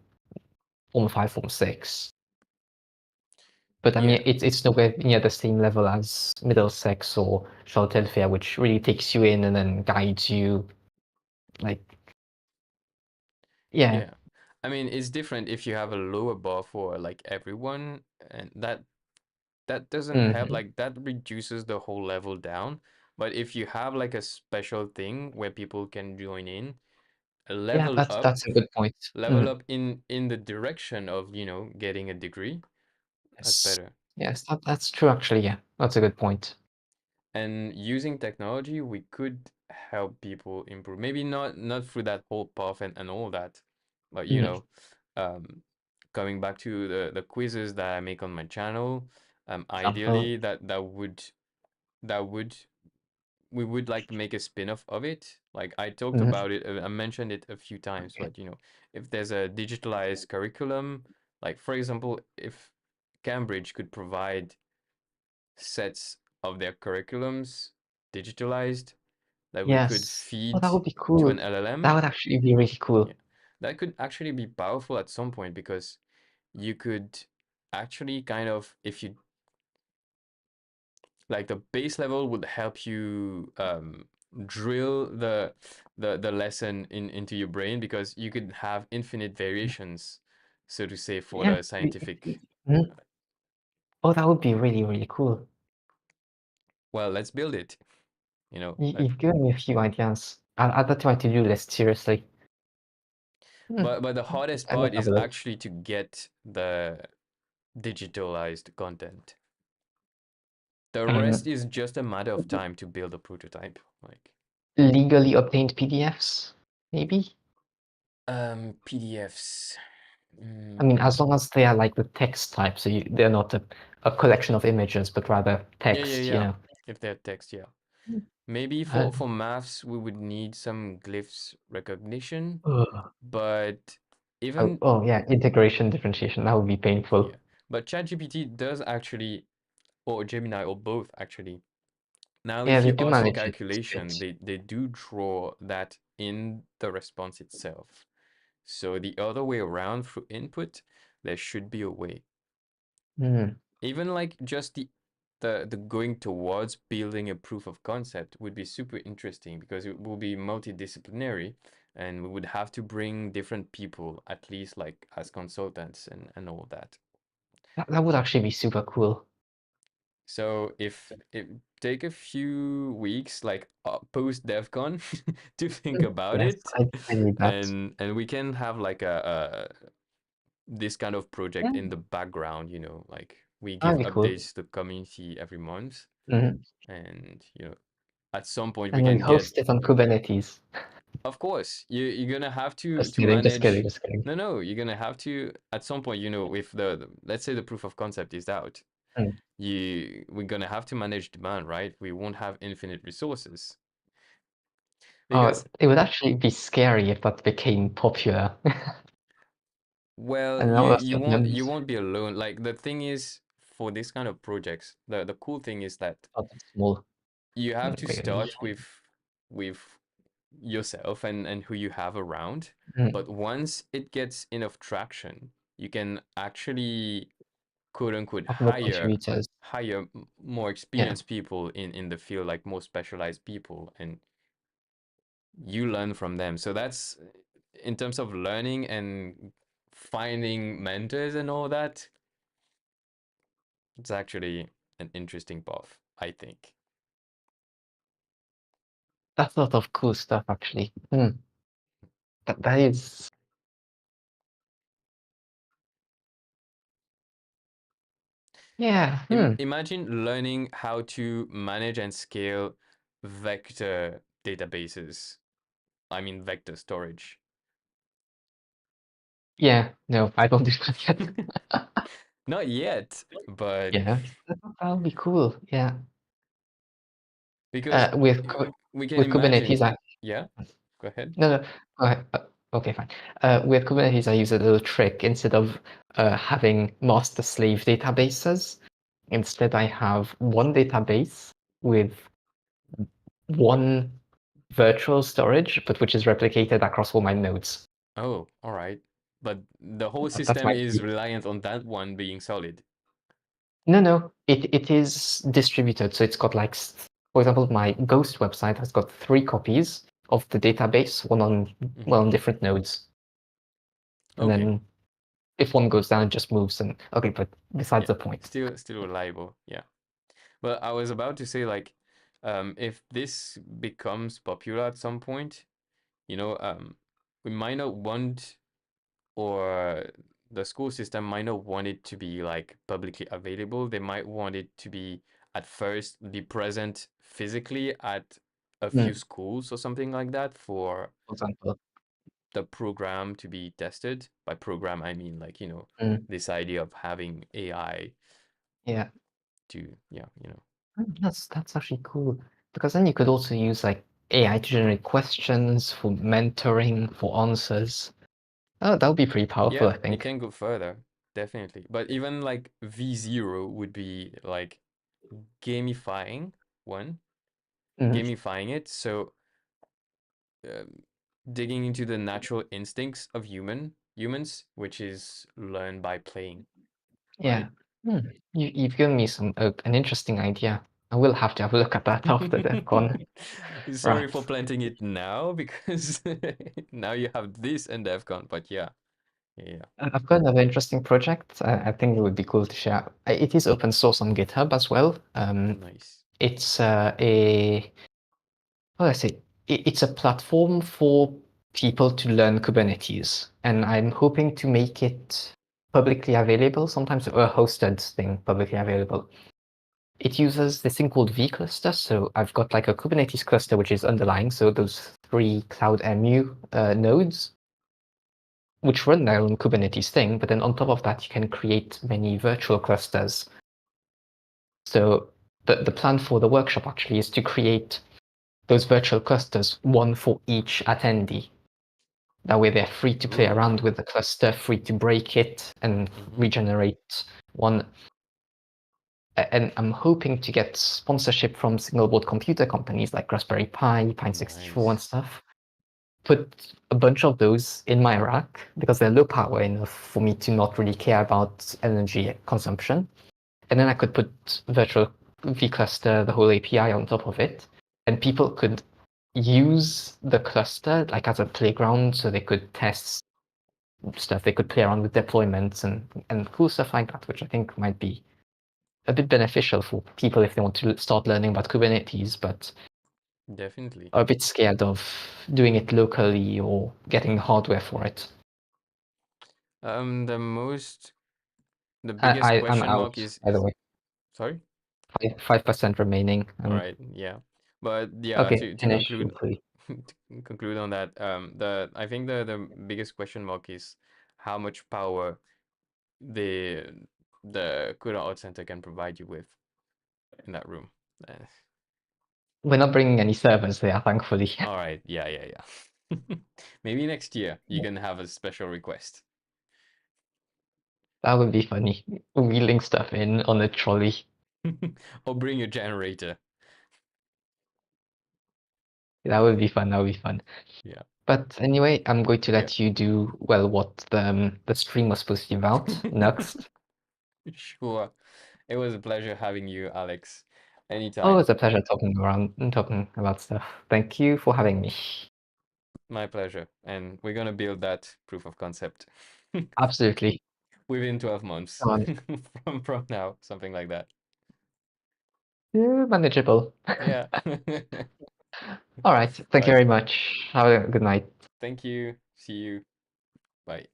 Form 5, Form 6. But I Yeah, mean, it's nowhere near the same level as Middlesex or Philadelphia, which really takes you in and then guides you. Like, yeah. yeah. I mean, it's different if you have a lower bar for like everyone, and that doesn't help. Hmm. Like that reduces the whole level down. But if you have like a special thing where people can join in, Yeah, level up, that's a good point. level Mm. up in the direction of, getting a degree, that's Yes, better. yes, that's true. Actually, yeah, that's a good point. And using technology, we could help people improve. Maybe not through that whole path and all that, but Mhm. um, coming back to the quizzes that I make on my channel, Example. ideally that would we would like to make a spin-off of it. Like I talked Mhm. about it, I mentioned it a few times, Okay. but if there's a digitalized curriculum, like for example, if Cambridge could provide sets of their curriculums digitalized that we could Yes. Oh, feed that would be to cool. an That LLM, would actually be really yeah, cool. that could actually be powerful at some point because you could actually kind of, if you like, the base level would help you drill the lesson into your brain because you could have infinite variations, so to say, for Yeah. the scientific. Mhm. Oh, that would be really, really cool. Well, let's build it. Let, You've given me a few ideas. I'll add that to my to-do list, seriously. Hmm. but the hardest I might part have is a look. actually to get the digitalized content. The rest Um, is just a matter of time to build a prototype. Like Legally obtained PDFs, maybe? PDFs. I mean, Mm, as long as they are like the text type, so they're not a collection of images, but rather yeah, yeah, text, you yeah. know. If they're text, yeah. Maybe Uh, for maths we would need some glyphs recognition, ugh. but Oh, even oh, yeah, integration, differentiation, that would be yeah, painful. but ChatGPT does actually, or Gemini, or both actually. Now, Yeah, if they you do ask for manage it a calculation, bit. they do draw that in the response itself. So the other way around through input, there should be a way. Hmm. Even like just the going towards building a proof of concept would be super interesting because it will be multidisciplinary and we would have to bring different people, at least like as consultants and all that. That would actually be super cool. So if it take a few weeks, like post DevCon, to think about Yes, it, I need that. and we can have like a this kind of project Yeah, in the background, like we give that'd be cool. updates to the community every month, Mhm. and at some point we And we can get, host it on Kubernetes. of course, you're gonna have to Just kidding, just kidding, manage. just kidding. No, you're gonna have to at some point, if let's say the proof of concept is out, Mm. we're gonna have to manage demand, right? We won't have infinite resources Oh, because, it would actually be scary if that became popular. well, And you all of a you sudden, won't you won't be alone. Like the thing is, for this kind of projects, the cool thing is that not that small. you have to Wait, start with yourself and who you have around. mm. But once it gets enough traction, you can actually, quote unquote, Have more hire contributors. more Yeah, experienced people in the field, like more specialized people, and you learn from them. So that's, in terms of learning and finding mentors and all that, it's actually an interesting path, I think. that's a lot of cool stuff, actually. That is, yeah. Imagine learning how to manage and scale vector databases. I mean, vector storage. Yeah, no, I don't do that yet. Not yet, but Yeah, that would be cool. Yeah. because With we can with Kubernetes, imagine. Yeah, go ahead. no, no, go ahead. Okay, fine. With Kubernetes, I use a little trick. Instead of having master-slave databases, instead I have one database with one virtual storage, but which is replicated across all my nodes. Oh, all right. But the whole That's system my is key. reliant on that one being solid. No. It is distributed, so it's got like, for example, my Ghost website has got 3 copies of the database, one on Hmm. different nodes, and Okay. then if one goes down, it just moves. And okay, but besides Yeah. the point. Still reliable. Yeah. But I was about to say like, if this becomes popular at some point, you know, we might not want, or the school system might not want it to be like publicly available. They might want it to be at first be present physically at a few Mm, schools or something like that for for example. the program to be tested. By program, I mean like, Mm, this idea of having AI yeah. to, yeah, That's actually cool, because then you could also use like AI to generate questions for mentoring, for answers. Oh, that would be pretty powerful, Yeah, I it think. can go further, definitely. But even like V0 would be like gamifying one, Mm, gamifying it. So um, digging into the natural instincts of humans, which is learned by playing, yeah. right? You've given me an interesting idea. I will have to have a look at that after DEFCON. Sorry Right. for planting it now because now you have this and DevCon, but yeah, yeah, I've got another interesting project. I think it would be cool to share. It is open source on GitHub as well. nice. It's a Well, I say it's a platform for people to learn Kubernetes, and I'm hoping to make it publicly available, sometimes a hosted thing publicly available. It uses this thing called vCluster. So I've got like a Kubernetes cluster which is underlying, so those 3 CloudMU nodes, which run their own Kubernetes thing, but then on top of that, you can create many virtual clusters. So the plan for the workshop actually is to create those virtual clusters, one for each attendee. That way they're free to play Ooh. around with the cluster, free to break it and Mm-hmm. regenerate one. And I'm hoping to get sponsorship from single board computer companies like Raspberry Pi, Pine64 and Nice. stuff. Put a bunch of those in my rack because they're low power enough for me to not really care about energy consumption. And then I could put virtual vCluster, the whole API on top of it, and people could use the cluster like as a playground, so they could test stuff. They could play around with deployments and cool stuff like that, which I think might be a bit beneficial for people if they want to start learning about Kubernetes, but Definitely. are a bit scared of doing it locally or getting hardware for it. The most, the biggest I'm question out, mark is by the way. sorry? 5% remaining. All right, yeah. But yeah, Okay, to finish conclude hopefully. to conclude on that, the I think the biggest question mark is how much power the CUDA Art Center can provide you with in that room. Uh, We're not bringing any servers there, thankfully. all right, yeah, yeah, yeah. Maybe next year you can have a special request. That would be funny. Wheeling stuff in on a trolley. Or bring a generator. That would be fun. That would be fun. Yeah. But anyway, I'm going to Yeah. let you do, well, what the stream was supposed to be about next. Sure. It was a pleasure having you, Alex. Oh, Anytime. it's a pleasure talking around and talking about stuff. Thank you for having me. My pleasure. And we're gonna build that proof of concept Absolutely. within 12 months Come on. from now, something like that. Manageable. Yeah. All right. All Thank you right. very much. Have a good night. Thank you. See you. Bye.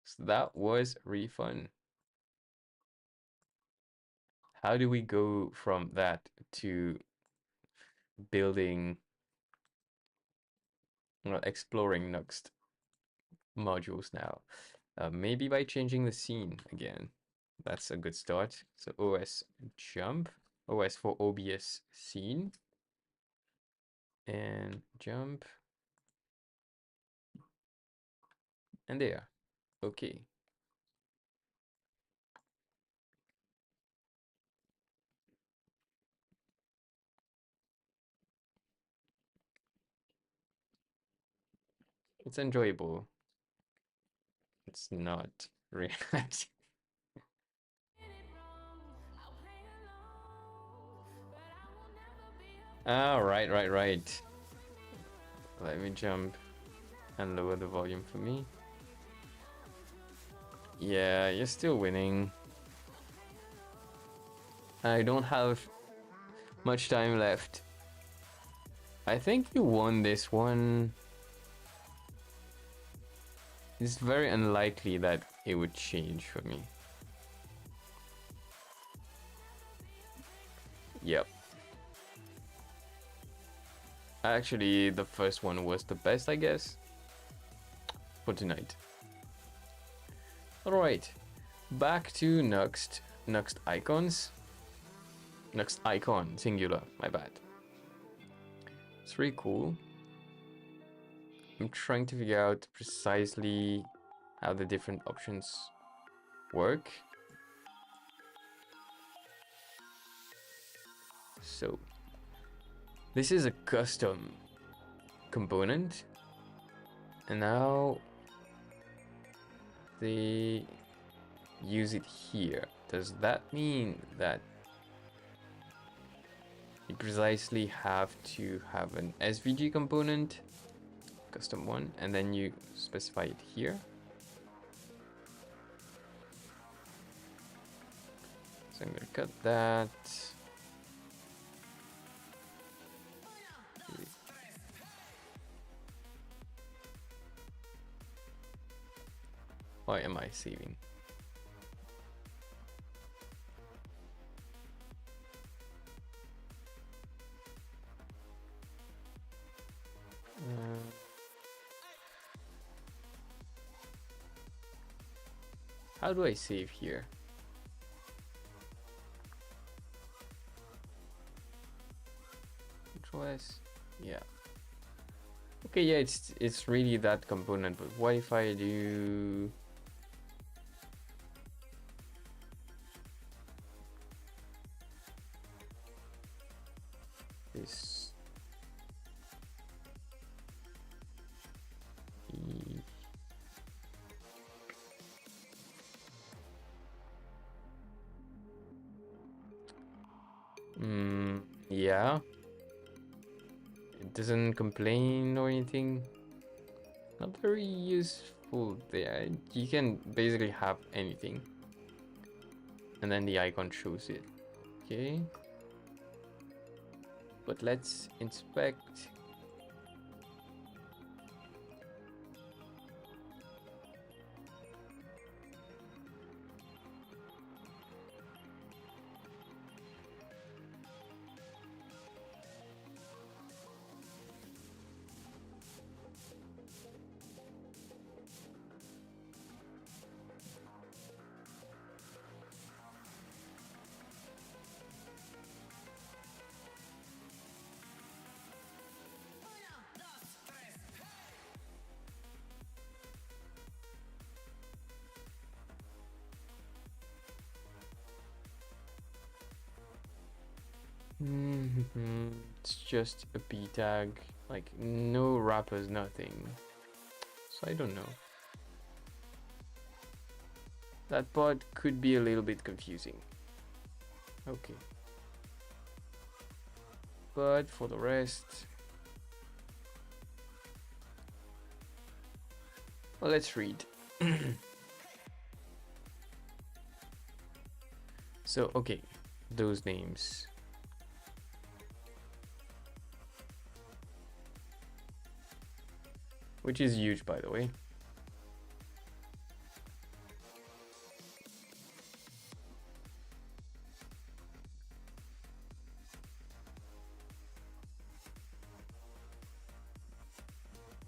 So that was really fun. How do we go from that to building, well, exploring Nuxt modules now? Maybe by changing the scene again. That's a good start. So OS jump, OS for OBS scene, and jump, and there. Okay. It's enjoyable. It's not really. Ah, right. Let me jump and lower the volume for me. Yeah, you're still winning. I don't have much time left. I think you won this one. It's very unlikely that it would change for me. Yep. Actually, the first one was the best, I guess, for tonight. Alright, back to Nuxt. Nuxt icons. Nuxt icon, singular, my bad. It's pretty cool. I'm trying to figure out precisely how the different options work. So, this is a custom component, and now they use it here. Does that mean that you precisely have to have an SVG component, custom one, and then you specify it here? So I'm gonna cut that. Why am I saving? How do I save here? Control S. Yeah. Okay, yeah, it's really that component, but what if I do this? Yeah. It doesn't complain or anything. Not very useful there. You can basically have anything. And then the icon shows it. Okay. But let's inspect. It's just a P tag, like no wrappers, nothing. So I don't know. That part could be a little bit confusing. Okay. But for the rest, well, let's read. So, okay, those names. Which is huge, by the way.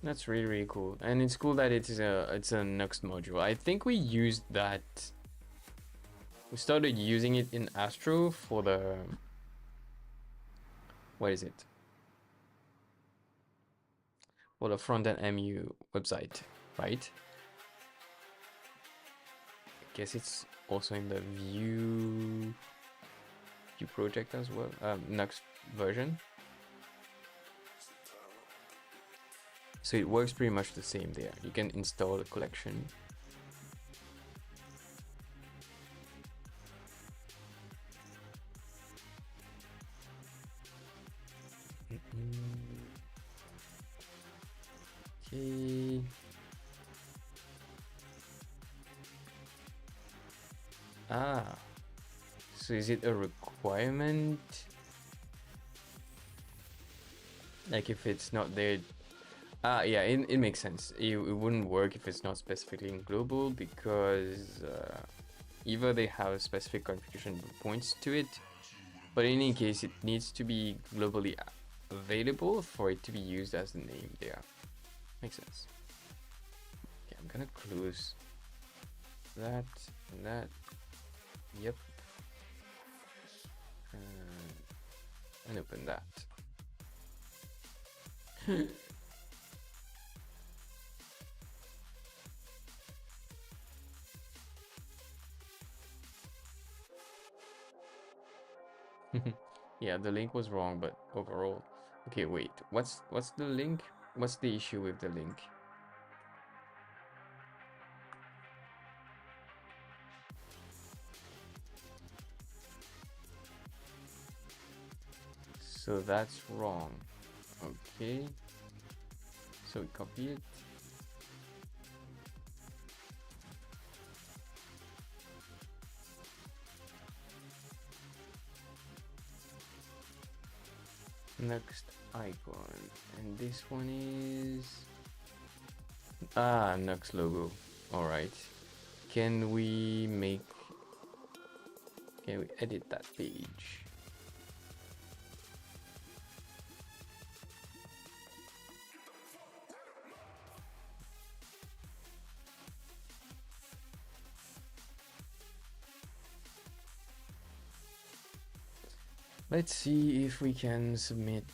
That's really cool, and it's cool that it's a Nuxt module. I think we used that. We started using it in Astro for the, what is it? For the front-end MU website, right? I guess it's also in the Vue project as well, Nuxt version. So it works pretty much the same there. You can install a collection. Okay. Ah, so is it a requirement? Like if it's not there, yeah, it makes sense. It wouldn't work if it's not specifically in global because either they have a specific configuration that points to it, but in any case, it needs to be globally available for it to be used as the name there. Makes sense. Okay, I'm gonna close that and that. Yep. And open that. Yeah, the link was wrong, but overall. Okay, wait. What's the link? What's the issue with the link? So that's wrong. Okay. So we copy it. Next icon. And this one is Nuxt logo. Alright. Can we edit that page? Let's see if we can submit.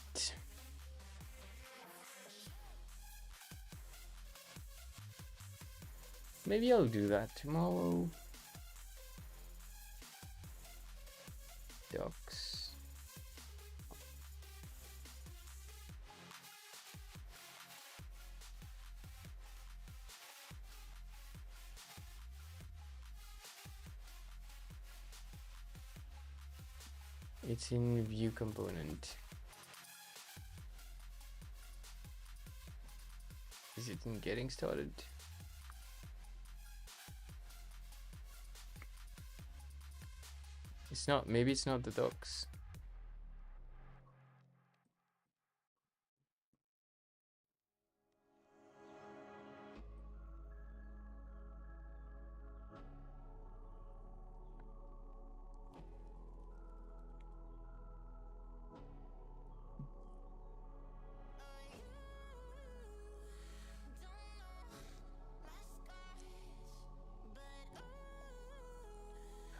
Maybe I'll do that tomorrow. Docs. It's in view component. Is it in getting started? It's not, maybe it's not the docs.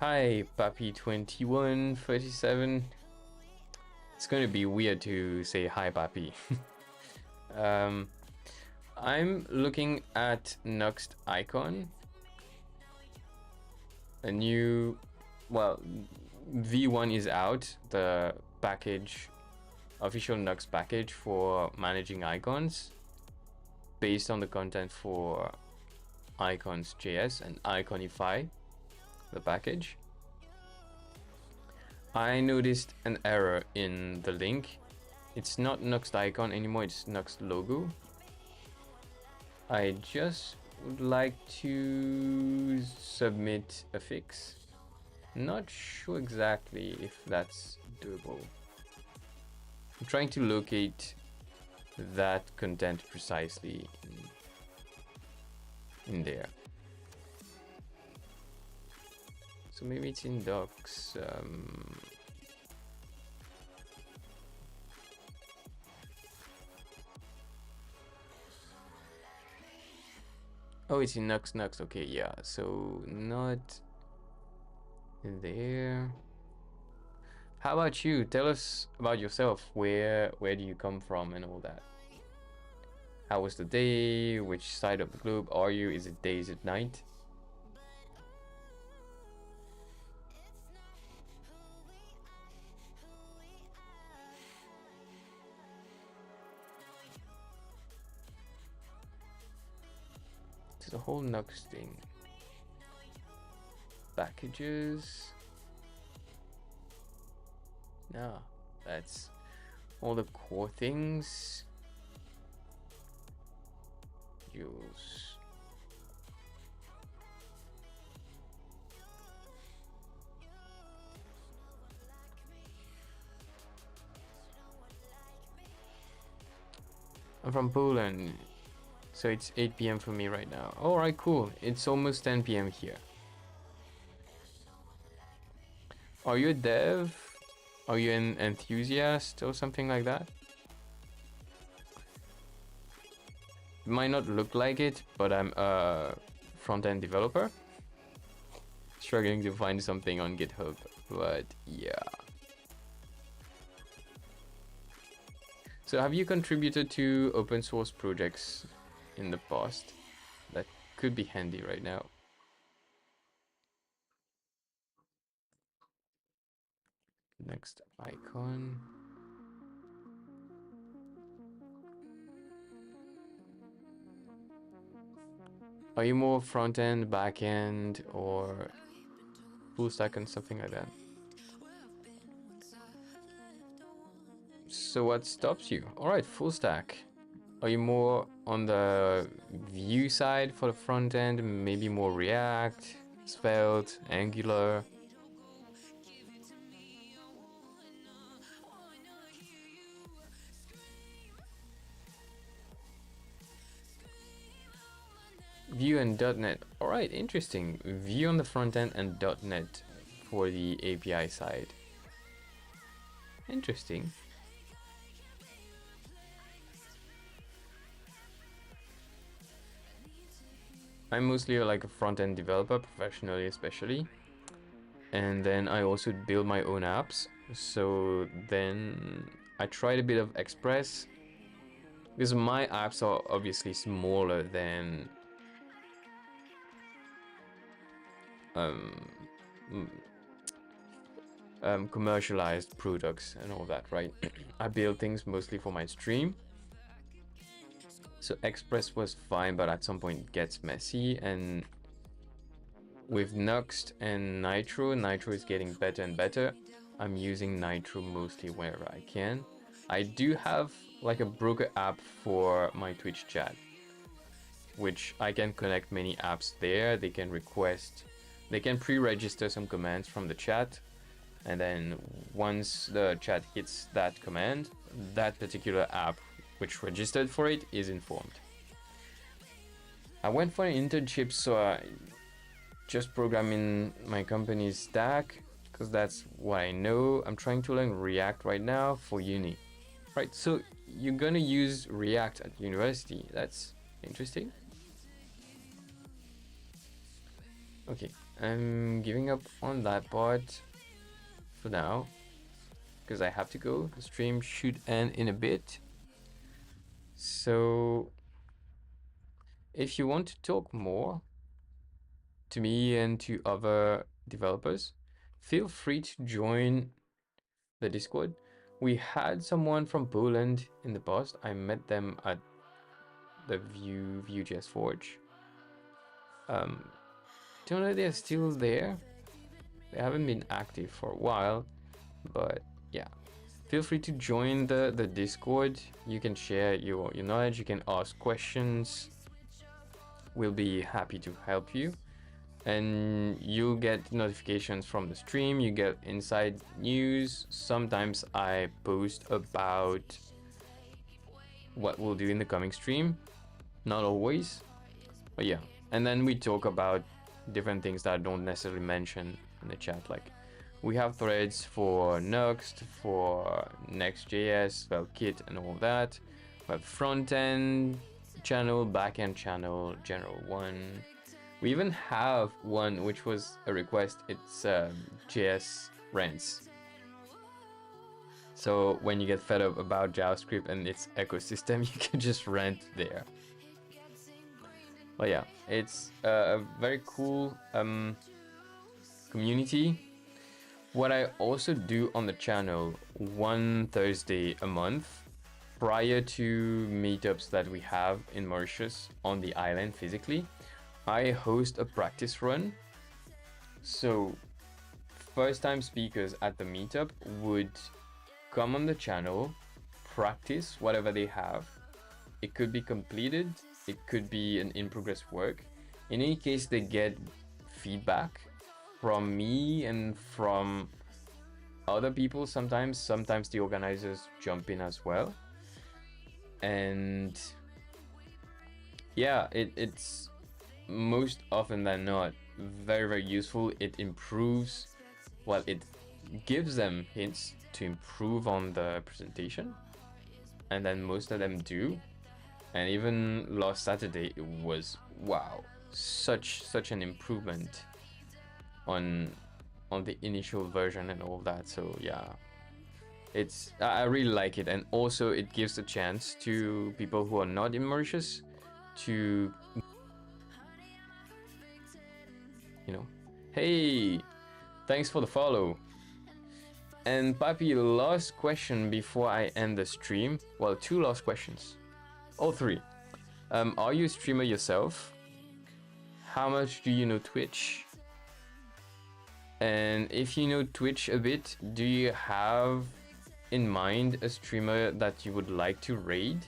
Hi, Papi2137. It's gonna be weird to say hi, Papi. I'm looking at Nuxt icon. A new, well, V1 is out, the package, official Nuxt package for managing icons based on the content for icons.js and Iconify, the package. I noticed an error in the link. It's not Nuxt icon anymore, it's Nuxt logo. I just would like to submit a fix. Not sure exactly if that's doable. I'm trying to locate that content precisely in there. So maybe it's in docs. Oh, it's in Nuxt. Okay, yeah. So not in there. How about you? Tell us about yourself. Where do you come from and all that? How was the day? Which side of the globe are you? Is it day? Is it night? It's the whole Nuxt thing. Packages. No, that's all the core things. modules. I'm from Poland, so it's 8 p.m. for me right now. Alright, cool. It's almost 10 p.m. here. Are you a dev? Are you an enthusiast or something like that? It might not look like it, but I'm a front-end developer. Struggling to find something on GitHub, but yeah. So have you contributed to open source projects in the past? That could be handy right now. Next icon. Are you more front end, back end, or full stack and something like that? So what stops you? Alright, full stack. Are you more on the Vue side for the front end? Maybe more React, Svelte, Angular? Vue and .NET. Alright, interesting. Vue on the front end and .NET for the API side. Interesting. I'm mostly like a front-end developer, professionally especially. And then I also build my own apps. So then I tried a bit of Express, because my apps are obviously smaller than commercialized products and all that, right? I build things mostly for my stream. So Express was fine, but at some point it gets messy, and with Nuxt and Nitro is getting better and better. I'm using Nitro mostly wherever I can. I do have like a broker app for my Twitch chat, which I can connect many apps there. They can pre-register some commands from the chat, and then once the chat hits that command, that particular app which registered for it is informed. I went for an internship, so I just program in my company's stack because that's what I know. I'm trying to learn React right now for uni. Right, so you're gonna use React at university. That's interesting. Okay, I'm giving up on that part for now because I have to go. The stream should end in a bit. So if you want to talk more to me and to other developers, feel free to join the Discord. We had someone from Poland in the past. I met them at the Vue.js Forge. Don't know if they're still there. They haven't been active for a while, but yeah. Feel free to join the Discord. You can share your knowledge, you can ask questions. We'll be happy to help you. And you get notifications from the stream, you get inside news. Sometimes I post about what we'll do in the coming stream, not always, but yeah. And then we talk about different things that I don't necessarily mention in the chat, like we have threads for Nuxt, for Next.js, well, Kit and all that. We have front-end channel, back-end channel, general one. We even have one which was a request. It's JS rants. So when you get fed up about JavaScript and its ecosystem, you can just rant there. But yeah, it's a very cool community. What I also do on the channel, one Thursday a month, prior to meetups that we have in Mauritius on the island physically, I host a practice run. So first time speakers at the meetup would come on the channel, practice whatever they have. It could be completed it could be an in-progress work. In any case, they get feedback from me and from other people sometimes. Sometimes the organizers jump in as well. And yeah, it's most often than not very, very useful. It improves, well, it gives them hints to improve on the presentation, and then most of them do. And even last Saturday, it was, wow, such an improvement on the initial version and all that. So yeah, I really like it. And also it gives a chance to people who are not in Mauritius to, you know, hey, thanks for the follow. And Papi, last question before I end the stream. Well, two last questions. All three. Are you a streamer yourself? How much do you know Twitch? And if you know Twitch a bit, do you have in mind a streamer that you would like to raid?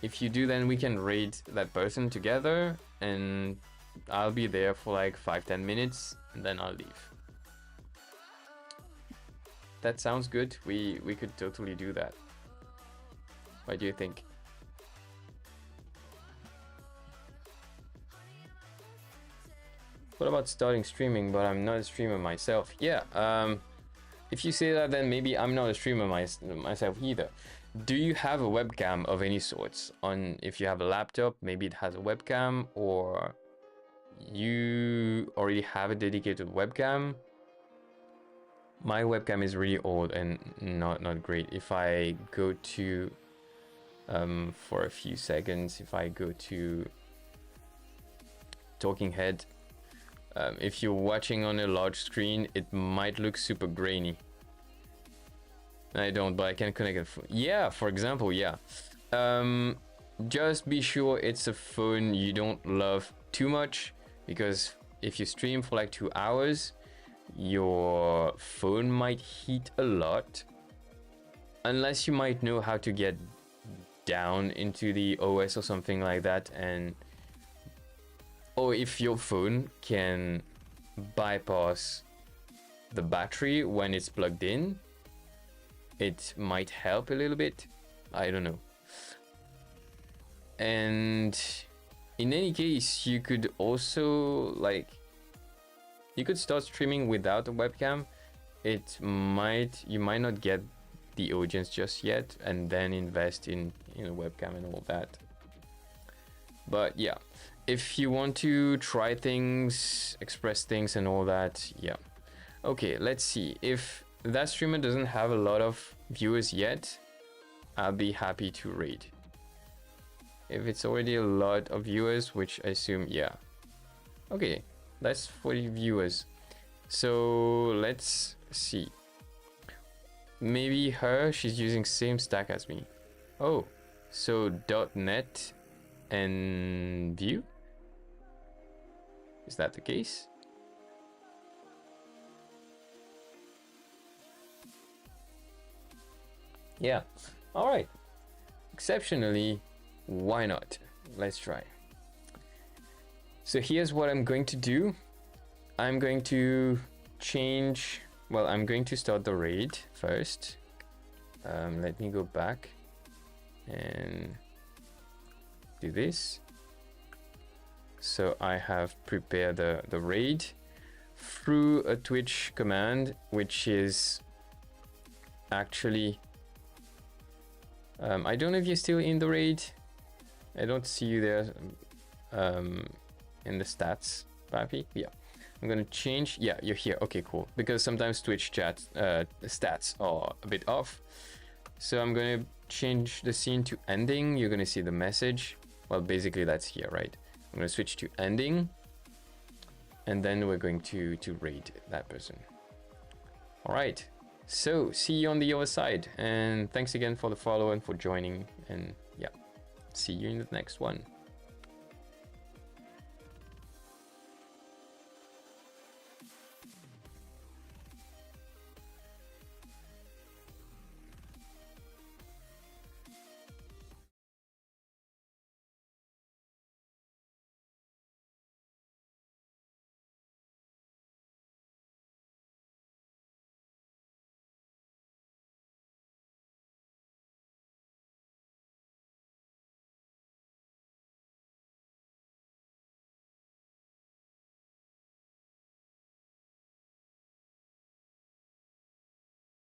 If you do, then we can raid that person together, and I'll be there for like 5-10 minutes and then I'll leave. That sounds good. We could totally do that. What do you think? What about starting streaming, but I'm not a streamer myself? Yeah, if you say that, then maybe I'm not a streamer myself either. Do you have a webcam of any sorts? If you have a laptop, maybe it has a webcam, or you already have a dedicated webcam. My webcam is really old and not great. If I go to for a few seconds, if I go to talking head, if you're watching on a large screen, it might look super grainy. I don't, but I can connect it. Yeah, for example, yeah. Just be sure it's a phone you don't love too much, because if you stream for like 2 hours, your phone might heat a lot. Unless you might know how to get down into the OS or something like that, or if your phone can bypass the battery when it's plugged in, it might help a little bit. I don't know. And in any case, you could also you could start streaming without a webcam. You might not get the audience just yet, and then invest in a webcam and all that. But yeah, if you want to try things, express things and all that, yeah. Okay, let's see. If that streamer doesn't have a lot of viewers yet, I'll be happy to raid. If it's already a lot of viewers, which I assume, yeah. Okay, that's 40 viewers. So let's see. Maybe she's using same stack as me. Oh, so .NET and Vue? Is that the case? Yeah, all right. Exceptionally, why not? Let's try. So here's what I'm going to do. I'm going to change, well, I'm going to start the raid first. Let me go back and do this. So I have prepared the raid through a Twitch command, which is actually, I don't know if you're still in the raid. I don't see you there in the stats, Papi. Yeah, I'm gonna change. Yeah, you're here. Okay, cool. Because sometimes Twitch chat stats are a bit off. So I'm gonna change the scene to ending. You're gonna see the message. Well, basically that's here, right? I'm gonna switch to ending, and then we're going to raid that person. All right. So see you on the other side, and thanks again for the follow and for joining, and yeah, see you in the next one.